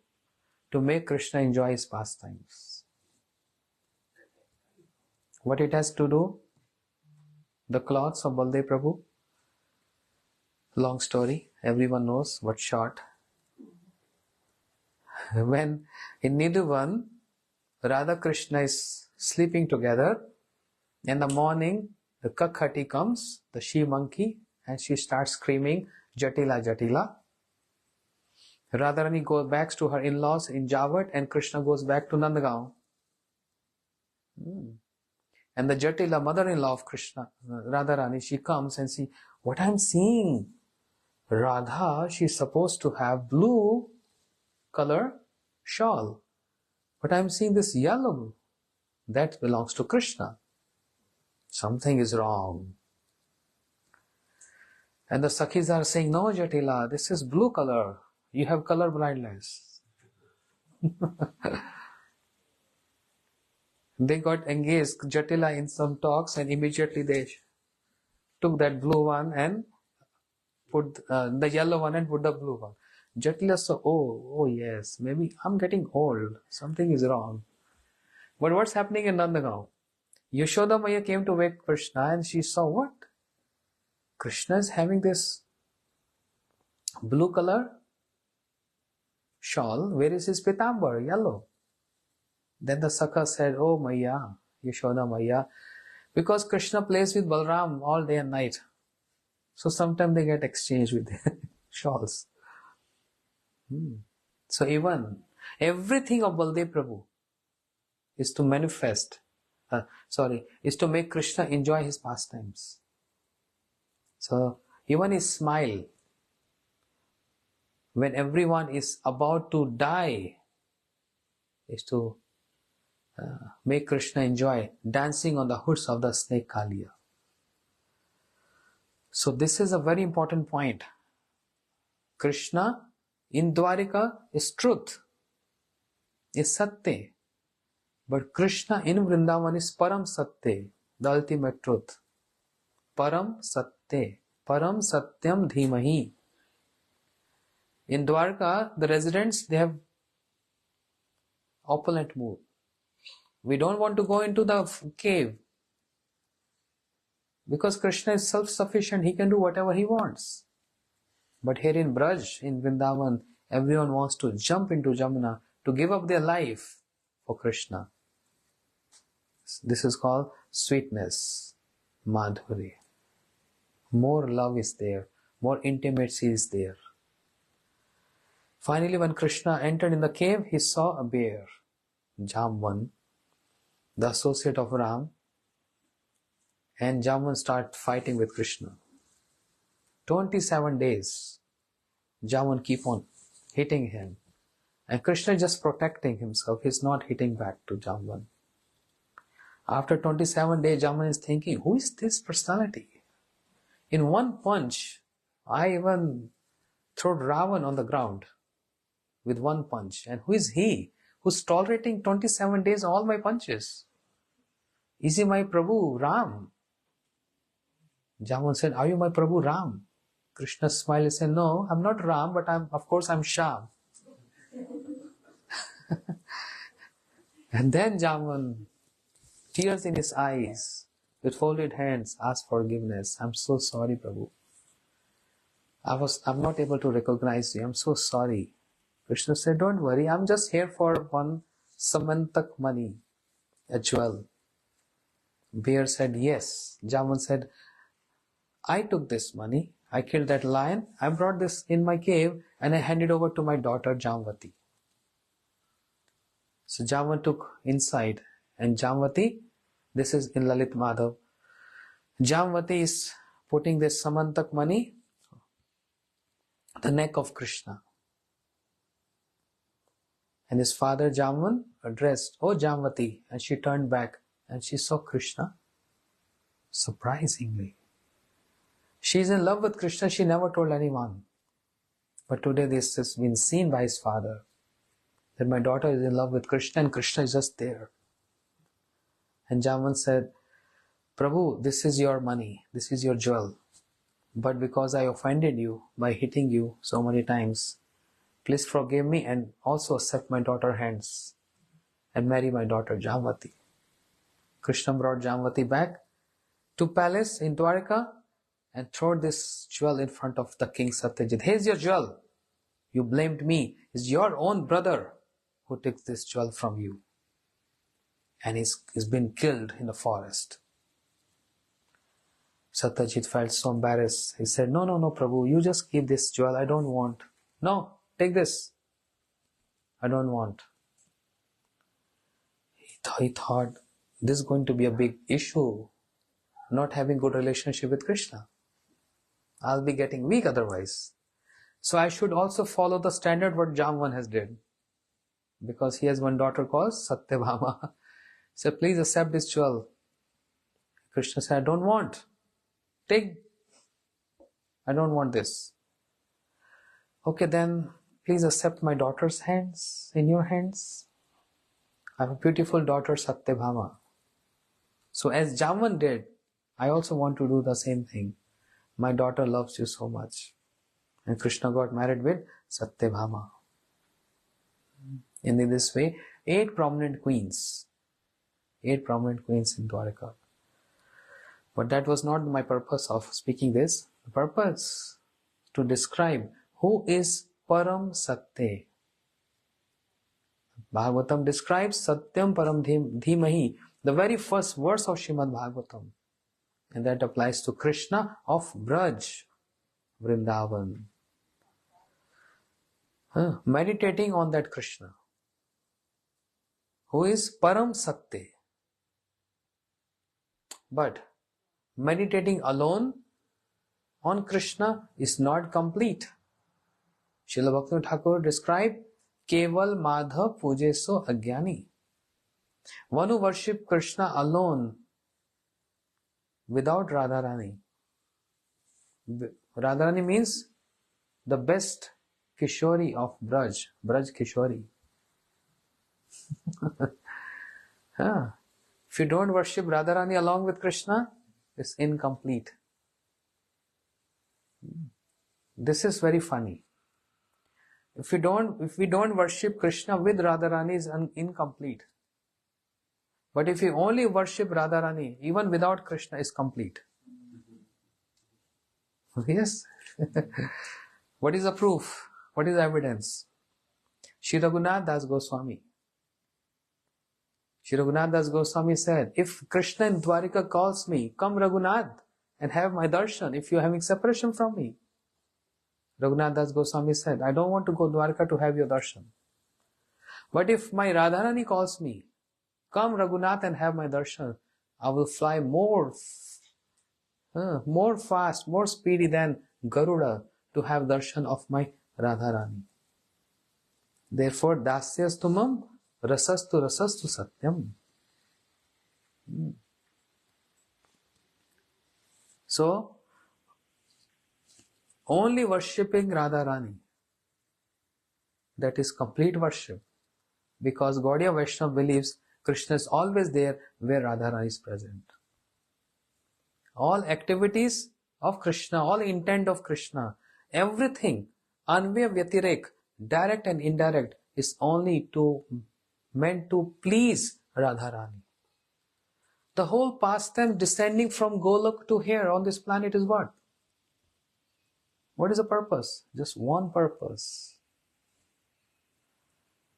to make Krishna enjoy his pastimes. What it has to do? The clothes of Baldev Prabhu. Long story, everyone knows, but short. When in Nidhuvan, Radha Krishna is sleeping together, in the morning the Kakhati comes, the she monkey, and she starts screaming, Jatila, Jatila. Radharani goes back to her in-laws in Javat, and Krishna goes back to Nandagaon. And the Jatila, mother-in-law of Krishna, Radharani, she comes and see, what I'm seeing, Radha, she's supposed to have blue color shawl, but I'm seeing this yellow, that belongs to Krishna. Something is wrong. And the Sakhis are saying, no Jatila, this is blue color. You have color blindness. They got engaged, Jatila, in some talks, and immediately they took that blue one and put the yellow one and put the blue one. Jatila saw, oh yes, maybe I'm getting old. Something is wrong. But what's happening in Nandagaon? Yashoda Maya came to wake Krishna and she saw what? Krishna is having this blue color shawl. Where is his pitambar? Yellow. Then the Sakha said, oh Maya, Yashoda Maya, because Krishna plays with Balram all day and night. So sometimes they get exchanged with their shawls. So even everything of Baldev Prabhu is to manifest, is to make Krishna enjoy his pastimes. So even his smile, when everyone is about to die, is to make Krishna enjoy dancing on the hoods of the snake Kaliya. So this is a very important point. Krishna in Dwarika is truth, is Satya. But Krishna in Vrindavan is Param Satya, the ultimate truth. Param Satya, Param Satyam Dhimahi. In Dwarka, the residents, they have opulent mood. We don't want to go into the cave because Krishna is self-sufficient. He can do whatever he wants. But here in Braj, in Vrindavan, everyone wants to jump into Jamuna to give up their life for Krishna. This is called sweetness, Madhuri. More love is there, more intimacy is there. Finally, when Krishna entered in the cave, he saw a bear, Jamvan, the associate of Ram, and Jamvan started fighting with Krishna. 27 days, Jamvan keep on hitting him. And Krishna is just protecting himself. He's not hitting back to Jamvan. After 27 days, Jamvan is thinking, who is this personality? In one punch, I even threw Ravan on the ground with one punch. And who is he who's tolerating 27 days all my punches? Is he my Prabhu Ram? Jamvan said, are you my Prabhu Ram? Krishna smiled and said, no, I'm not Ram, but of course I'm Shyam. And then Jamvan, tears in his eyes, with folded hands, asked forgiveness. I'm so sorry, Prabhu. I'm not able to recognize you. I'm so sorry. Krishna said, don't worry. I'm just here for one samantak money, a jewel. Bear said, yes. Jamvan said, I took this money. I killed that lion. I brought this in my cave and I handed over to my daughter Jamvati. So Jamvan took inside, and Jamvati, this is in Lalit Madhav, Jamvati is putting this samantak money the neck of Krishna. And his father Jamvan addressed, "Oh Jamvati," and she turned back and she saw Krishna. Surprisingly, she is in love with Krishna. She never told anyone. But today this has been seen by his father, that my daughter is in love with Krishna and Krishna is just there. And Jamvan said, "Prabhu, this is your money, this is your jewel. But because I offended you by hitting you so many times, please forgive me and also accept my daughter's hands and marry my daughter Jamvati." Krishna brought Jamvati back to palace in Dwarka and threw this jewel in front of the king Satyajit. "Here's your jewel. You blamed me. It's your own brother who took this jewel from you. And he's been killed in the forest." Satyajit felt so embarrassed. He said, no, Prabhu, you just keep this jewel. I don't want. "No, take this. I don't want." He thought, this is going to be a big issue, not having good relationship with Krishna. I'll be getting weak otherwise. So I should also follow the standard what Jamvan has did. Because he has one daughter called Satyabhama. So please accept this jewel. Krishna said, "I don't want. Take. I don't want this." "Okay, then please accept my daughter's hands in your hands. I have a beautiful daughter Satyabhama. So as Jamvan did, I also want to do the same thing. My daughter loves you so much." And Krishna got married with Satyabhama. And in this way, 8 prominent queens in Dwarka. But that was not my purpose of speaking this. The purpose to describe who is Param Satya. Bhagavatam describes Satyam Param Dhimahi, the very first verse of Srimad Bhagavatam. And that applies to Krishna of Braj, Vrindavan. Meditating on that Krishna, who is Param Satya. But meditating alone on Krishna is not complete. Srila Bhaktivinoda Thakur described Keval Madhav Pujeso Agyani. One who worships Krishna alone without Radharani. Radharani means the best Kishori of Braj Kishori. If you don't worship Radharani along with Krishna, it's incomplete. This is very funny. If we don't worship Krishna with Radharani, is incomplete. But if you only worship Radharani, even without Krishna, is complete. Yes. What is the proof? What is the evidence? Shri Raghunath Das Goswami. Shri Raghunath Das Goswami said, "If Krishna in Dwarika calls me, come Raghunath and have my darshan if you are having separation from me." Raghunath Das Goswami said, "I don't want to go Dwarka to have your darshan. But if my Radharani calls me, come Raghunath and have my darshan, I will fly more fast, more speedy than Garuda to have darshan of my Radharani. Therefore, dasyastumam rasastu satyam." So, only worshipping Radharani, that is complete worship. Because Gaudiya Vaishnava believes Krishna is always there where Radharani is present. All activities of Krishna, all intent of Krishna, everything, Anvaya Vyatirek, direct and indirect, is only meant to please Radharani. The whole pastime descending from Golok to here on this planet is what? What is the purpose? Just one purpose.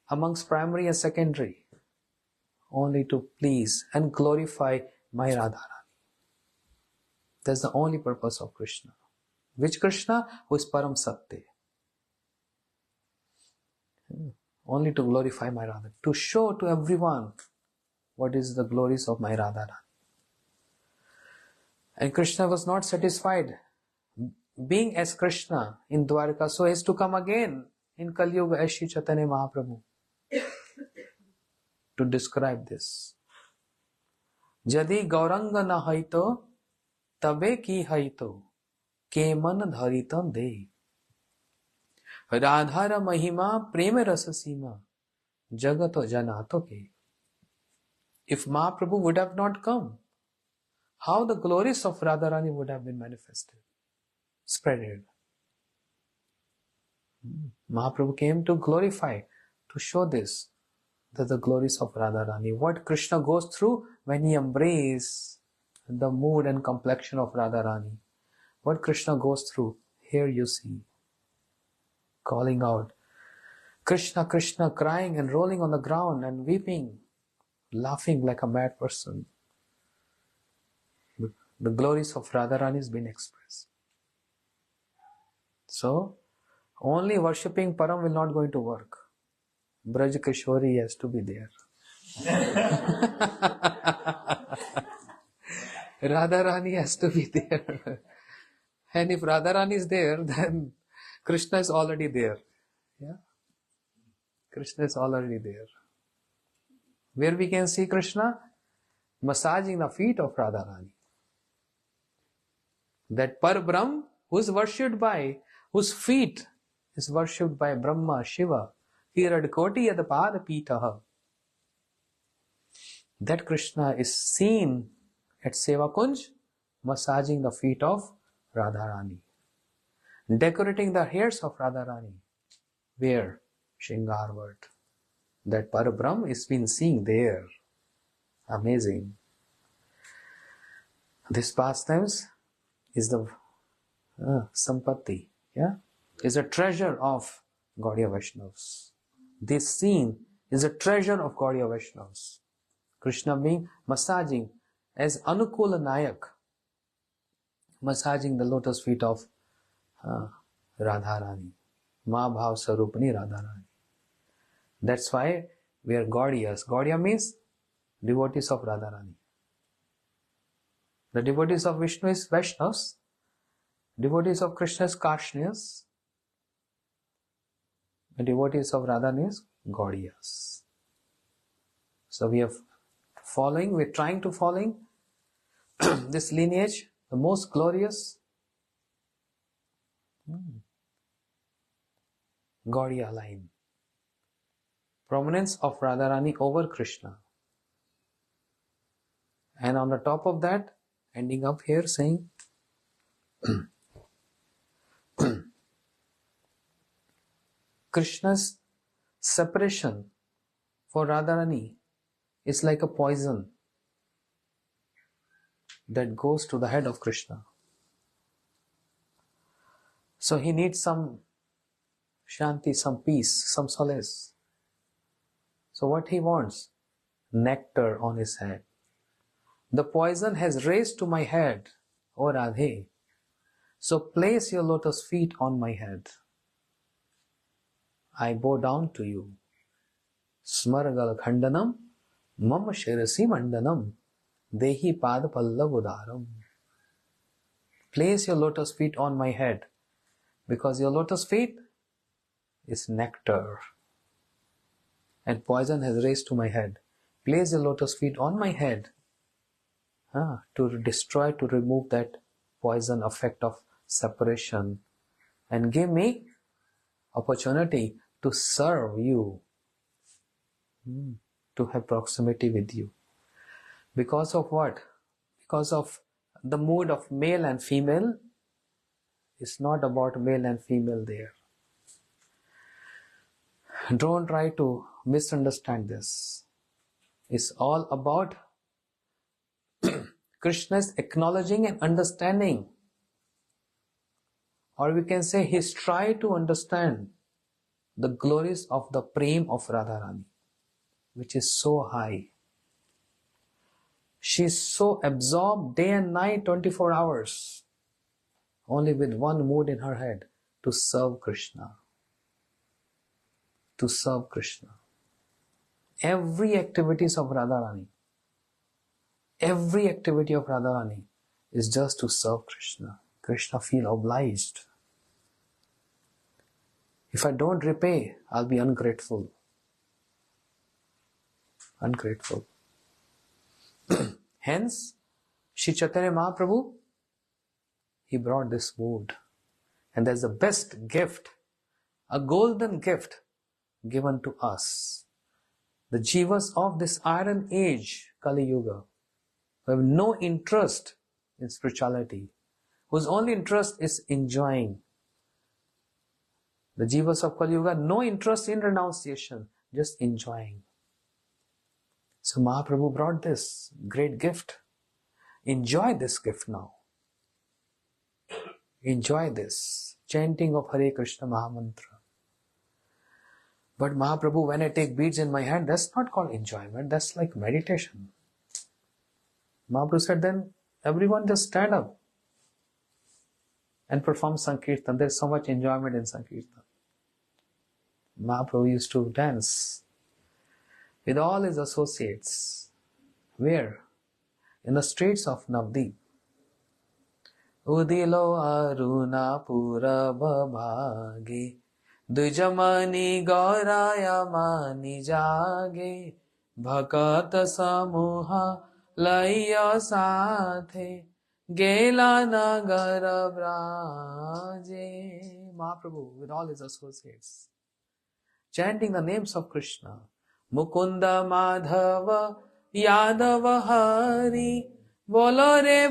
Amongst primary and secondary, only to please and glorify my Radharani. That's the only purpose of Krishna. Which Krishna? Who is Param Satya. Only to glorify my Radha. To show to everyone what is the glories of my Radharani. And Krishna was not satisfied being as Krishna in Dwarka, so as to come again in Kali Yuga as Shri Chaitanya Mahaprabhu to describe this. Jadi Gauranga na haito, tabe ki haito, keman dharitam de. Radhara mahima prema rasa sima, jagato janato ke. If Mahaprabhu would have not come, how the glories of Radharani would have been manifested, spreaded. Mahaprabhu came to glorify, to show this, that the glories of Radharani, what Krishna goes through when he embraces the mood and complexion of Radharani. What Krishna goes through, here you see, calling out, Krishna, Krishna, crying and rolling on the ground and weeping, laughing like a mad person. The glories of Radharani has been expressed. So, only worshipping Param will not going to work. Braj Kishori has to be there. Radharani has to be there. And if Radharani is there, then Krishna is already there. Yeah? Krishna is already there. Where we can see Krishna? Massaging the feet of Radharani. That Parbrahm, who is worshipped by, whose feet is worshipped by Brahma, Shiva, Hiradkoti Yadapada Pitaha. That Krishna is seen at Seva Kunj, massaging the feet of Radharani, decorating the hairs of Radharani. Where? Shingarvat. That Parabrahm is been seen there. Amazing. This pastimes is the Sampatti, yeah? Is a treasure of Gaudiya Vaishnavas. This scene is a treasure of Gaudiya Vaishnavas. Krishna being massaging as Anukula Nayak, massaging the lotus feet of Radharani, Ma Bhav Sarupani Radharani. That's why we are Gaudiyas. Gaudiya means devotees of Radharani. The devotees of Vishnu is Vaishnavas. Devotees of Krishna is Karshniyas. The devotees of Radharani is Gaudiyas. So we are following, we are trying to following this lineage, the most glorious Gaudiya line. Prominence of Radharani over Krishna. And on the top of that, ending up here saying, Krishna's separation for Radharani is like a poison that goes to the head of Krishna. So he needs some shanti, some peace, some solace. So what he wants? Nectar on his head. The poison has raised to my head, O Radhe. So place your lotus feet on my head. I bow down to you. Smargal khandanam, mam shirasi mandanam, dehi pad pallavudaram. Place your lotus feet on my head, because your lotus feet is nectar. And poison has raised to my head. Place your lotus feet on my head to destroy, to remove that poison effect of separation, and give me opportunity to serve you, to have proximity with you. Because of what? Because of the mood of male and female. It's not about male and female there. Don't try to misunderstand this. It's all about Krishna's acknowledging and understanding. Or we can say he's tried to understand the glories of the prem of Radharani, which is so high. She's so absorbed day and night, 24 hours, only with one mood in her head, to serve Krishna. To serve Krishna. Every activities of Radharani, every activity of Radharani is just to serve Krishna. Krishna feel obliged. If I don't repay, I'll be ungrateful. Ungrateful. Hence, Sri Chaitanya Mahaprabhu, he brought this mood. And that's the best gift, a golden gift given to us. The jivas of this iron age, Kali Yuga, who have no interest in spirituality, whose only interest is enjoying. The jivas of Kali Yuga, no interest in renunciation, just enjoying. So Mahaprabhu brought this great gift. Enjoy this gift now. Enjoy this chanting of Hare Krishna Mahamantra. But Mahaprabhu, when I take beads in my hand, that's not called enjoyment, that's like meditation. Mahaprabhu said, then everyone just stand up and perform Sankirtan. There's so much enjoyment in Sankirtan. Mahaprabhu used to dance with all his associates. Where? In the streets of Navdeep. Udilo aruna puraba bhage Dujamani gauraya mani jage Bhakat samuha laya sathe Gela nagara braje. Mahaprabhu with all his associates chanting the names of Krishna. Mukunda Madhava Yadava Hari Bolo re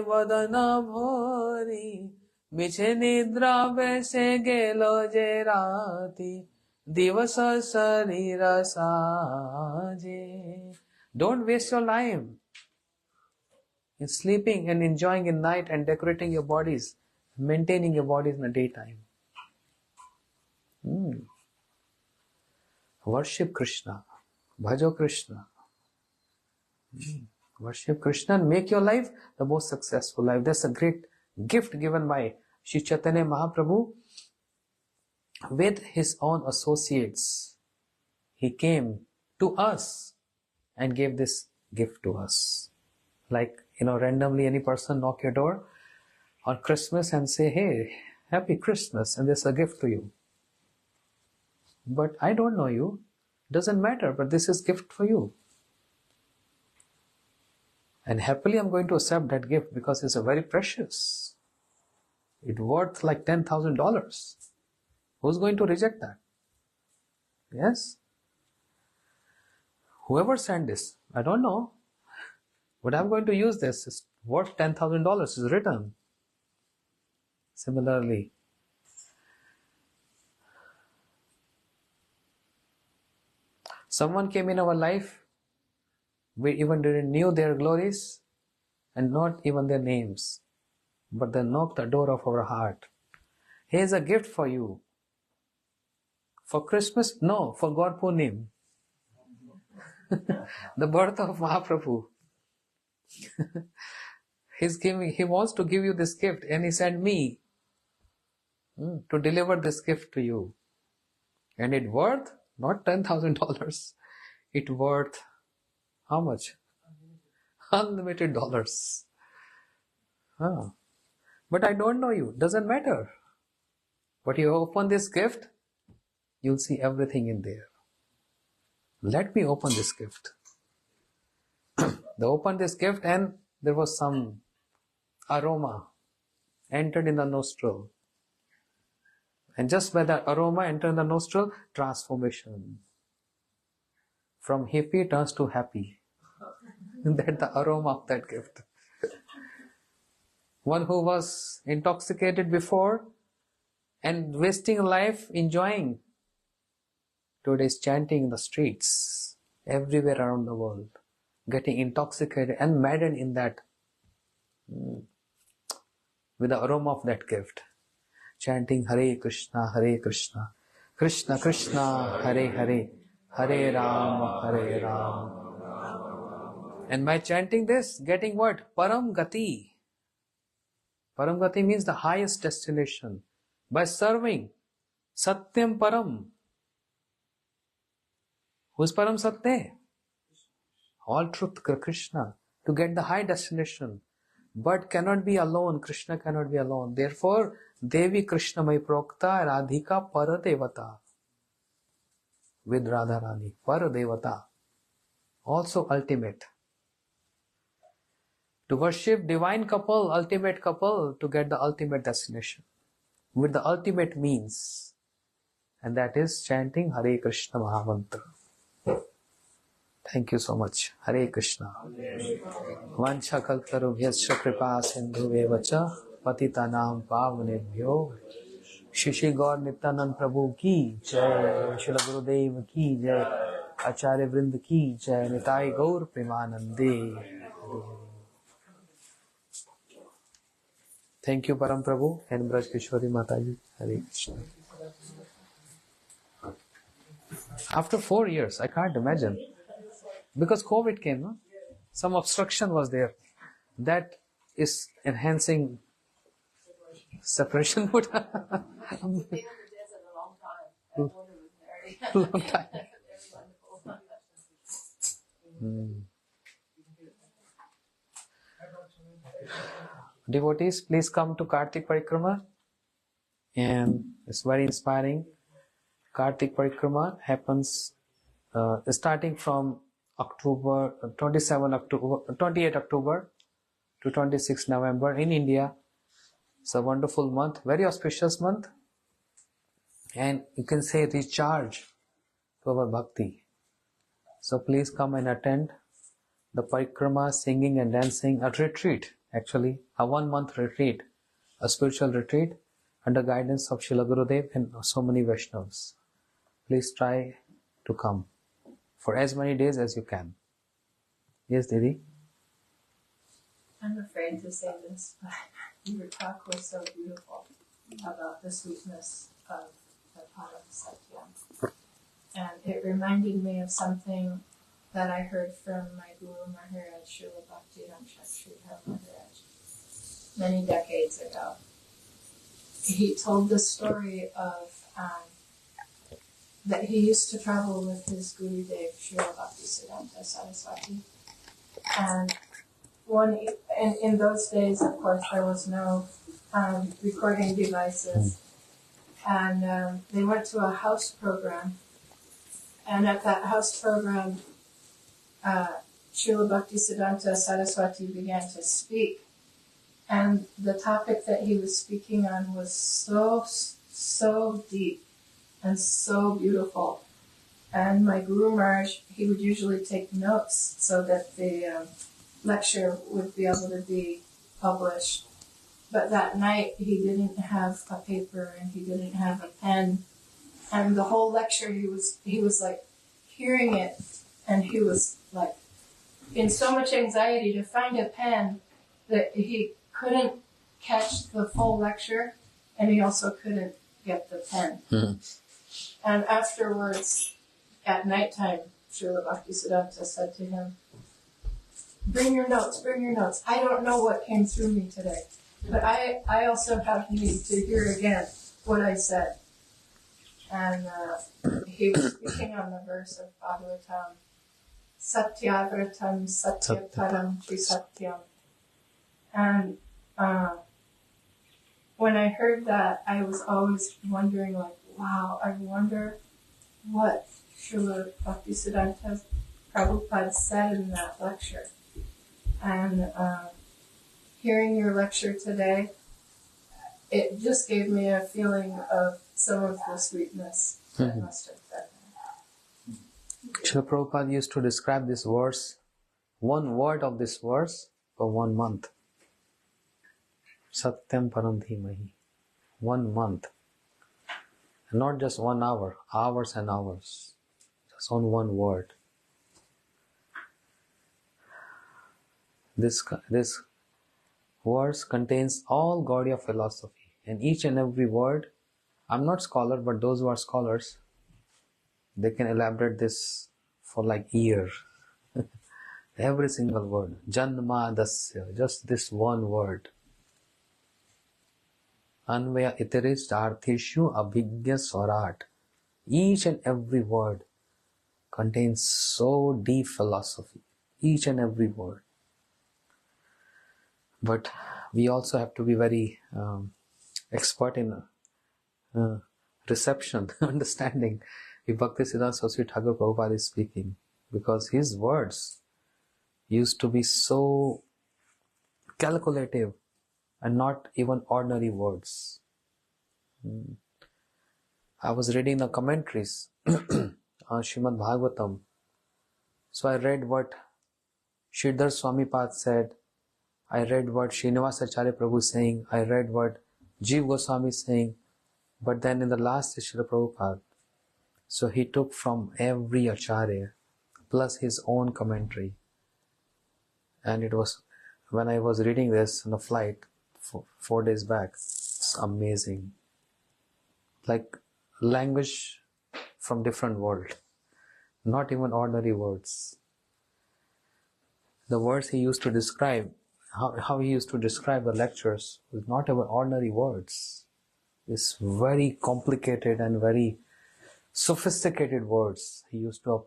vadana bhori Biche nidra vese gelo je rati Divasa sarira saje. Don't waste your life in sleeping and enjoying in night and decorating your bodies, maintaining your bodies in the daytime. Worship Krishna. Bhajo Krishna. Worship Krishna and make your life the most successful life. That's a great gift given by Sri Chaitanya Mahaprabhu with his own associates. He came to us and gave this gift to us. Like, randomly any person knock your door on Christmas and say, hey, happy Christmas, and there's a gift to you. But I don't know you. Doesn't matter, but this is gift for you. And happily I'm going to accept that gift because it's a very precious. It's worth like $10,000. Who's going to reject that? Yes? Whoever sent this, I don't know. But I'm going to use this. It's worth $10,000. It's written. Similarly, someone came in our life, we even didn't knew their glories and not even their names, but they knocked the door of our heart. Here's a gift for you. For Christmas? No, for God Punim. The birth of Mahaprabhu. He wants to give you this gift, and he sent me to deliver this gift to you. And it worth not $10,000. It worth how much? Unlimited dollars. But I don't know you. Doesn't matter. But you open this gift, you'll see everything in there. Let me open this gift. They opened this gift and there was some aroma entered in the nostril. And just by that aroma entered the nostril, transformation. From hippie turns to happy. That's the aroma of that gift. One who was intoxicated before and wasting life enjoying, today is chanting in the streets, everywhere around the world, getting intoxicated and maddened in that, with the aroma of that gift. Chanting Hare Krishna, Krishna Krishna, Hare Hare, Hare Rama, Hare Rama. And by chanting this, getting what? Param Gati. Param Gati means the highest destination. By serving Satyam Param. Who is Param Satya? All truth, Krishna. To get the high destination. but cannot be alone. Krishna cannot be alone. Therefore, Devi Krishna Mai Prokta Radhika Paradevata. With Radharani, Paradevata. Also ultimate. To worship divine couple, ultimate couple, to get the ultimate destination. With the ultimate means. And that is chanting Hare Krishna Mahamantra. Thank you so much. Hare Krishna. Vancha kaltarubhyascha kripa sindhuvevacha patitanam pavanebhyo Shishi Gaur Nityanand Prabhu ki jai, Srila Gurudev ki jai, Acharya Vrind ki jai, Nitai Gaur Premanande. Thank you Param Prabhu and Braj Kishori Mataji. Hare Krishna. After 4 years, I can't imagine. Because COVID came, no? Some obstruction was there. That is enhancing separation. They've been in the desert a long time. That water was very, Long time. very wonderful. Devotees, please come to Kartik Parikrama. And it's very inspiring. Kartik Parikrama happens starting from October, 28 October to 26 November in India. It's a wonderful month, very auspicious month. And you can say recharge to our bhakti. So please come and attend the Parikrama, singing and dancing, a retreat, actually, a 1 month retreat, a spiritual retreat under guidance of Srila Gurudev and so many Vaishnavas. Please try to come for as many days as you can. Yes, Didi? I'm afraid to say this, but your talk was so beautiful about the sweetness of the Param Satyam. And it reminded me of something that I heard from my Guru Maharaj, Srila Bhaktivedanta Sridhar Maharaj, many decades ago. He told the story of that he used to travel with his Gurudev, Srila Bhaktisiddhanta Saraswati. And in those days, of course, there was no recording devices. And they went to a house program. And at that house program, Srila Bhaktisiddhanta Saraswati began to speak. And the topic that he was speaking on was so deep and so beautiful. And my Guru Maharaj, he would usually take notes so that the lecture would be able to be published. But that night, he didn't have a paper and he didn't have a pen. And the whole lecture, he was like hearing it, and he was like in so much anxiety to find a pen that he couldn't catch the full lecture, and he also couldn't get the pen. And afterwards, at nighttime, Srila Bhaktisiddhanta said to him, bring your notes. I don't know what came through me today, but I also have need to hear again what I said. And he was speaking on the verse of Bhagavatam, Satyavratam Satyaparam Trisatyam. And when I heard that, I was always wondering, like, wow, I wonder what Srila Bhaktisiddhanta Prabhupada said in that lecture. And hearing your lecture today, it just gave me a feeling of some of the sweetness that must have been there. Srila Prabhupada used to describe this verse, one word of this verse for 1 month. Satyam Param Dhimahi. 1 month. And not just 1 hour, hours and hours. Just on one word. This verse contains all Gaudiya philosophy. And each and every word, I'm not scholar, but those who are scholars, they can elaborate this for like years. Every single word. Janma dasya. Just this one word. Anvaya iteris arthishu abhigya swarat. Each and every word contains so deep philosophy. Each and every word. But we also have to be very expert in reception, understanding if Bhaktisiddhanta Saraswati Thakur Prabhupada is speaking, because his words used to be so calculative and not even ordinary words. I was reading the commentaries on Srimad Bhagavatam. So I read what Sridhar Swamipad said, I read what Srinivasacharya Prabhu is saying, I read what Jeev Goswami is saying, but then in the last is Srila Prabhupada. So he took from every Acharya plus his own commentary. And it was, when I was reading this on the flight 4 days back, it's amazing. Like language from different world. Not even ordinary words. The words he used to describe, how he used to describe the lectures was not even ordinary words. It's very complicated and very sophisticated words he used to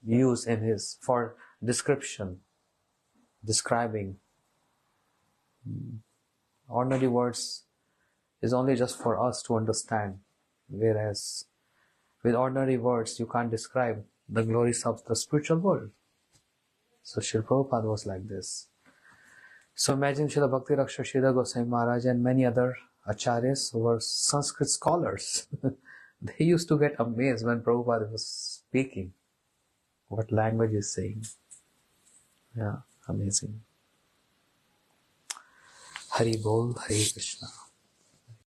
use in his, for description, describing. Ordinary words is only just for us to understand, whereas with ordinary words you can't describe the glories of the spiritual world. So Srila Prabhupada was like this. So imagine Srila Bhakti Rakshak Sridhar Goswami Maharaj and many other acharyas who were Sanskrit scholars. They used to get amazed when Prabhupada was speaking. What language is saying. Yeah, amazing. Hari Bol, Hari Krishna.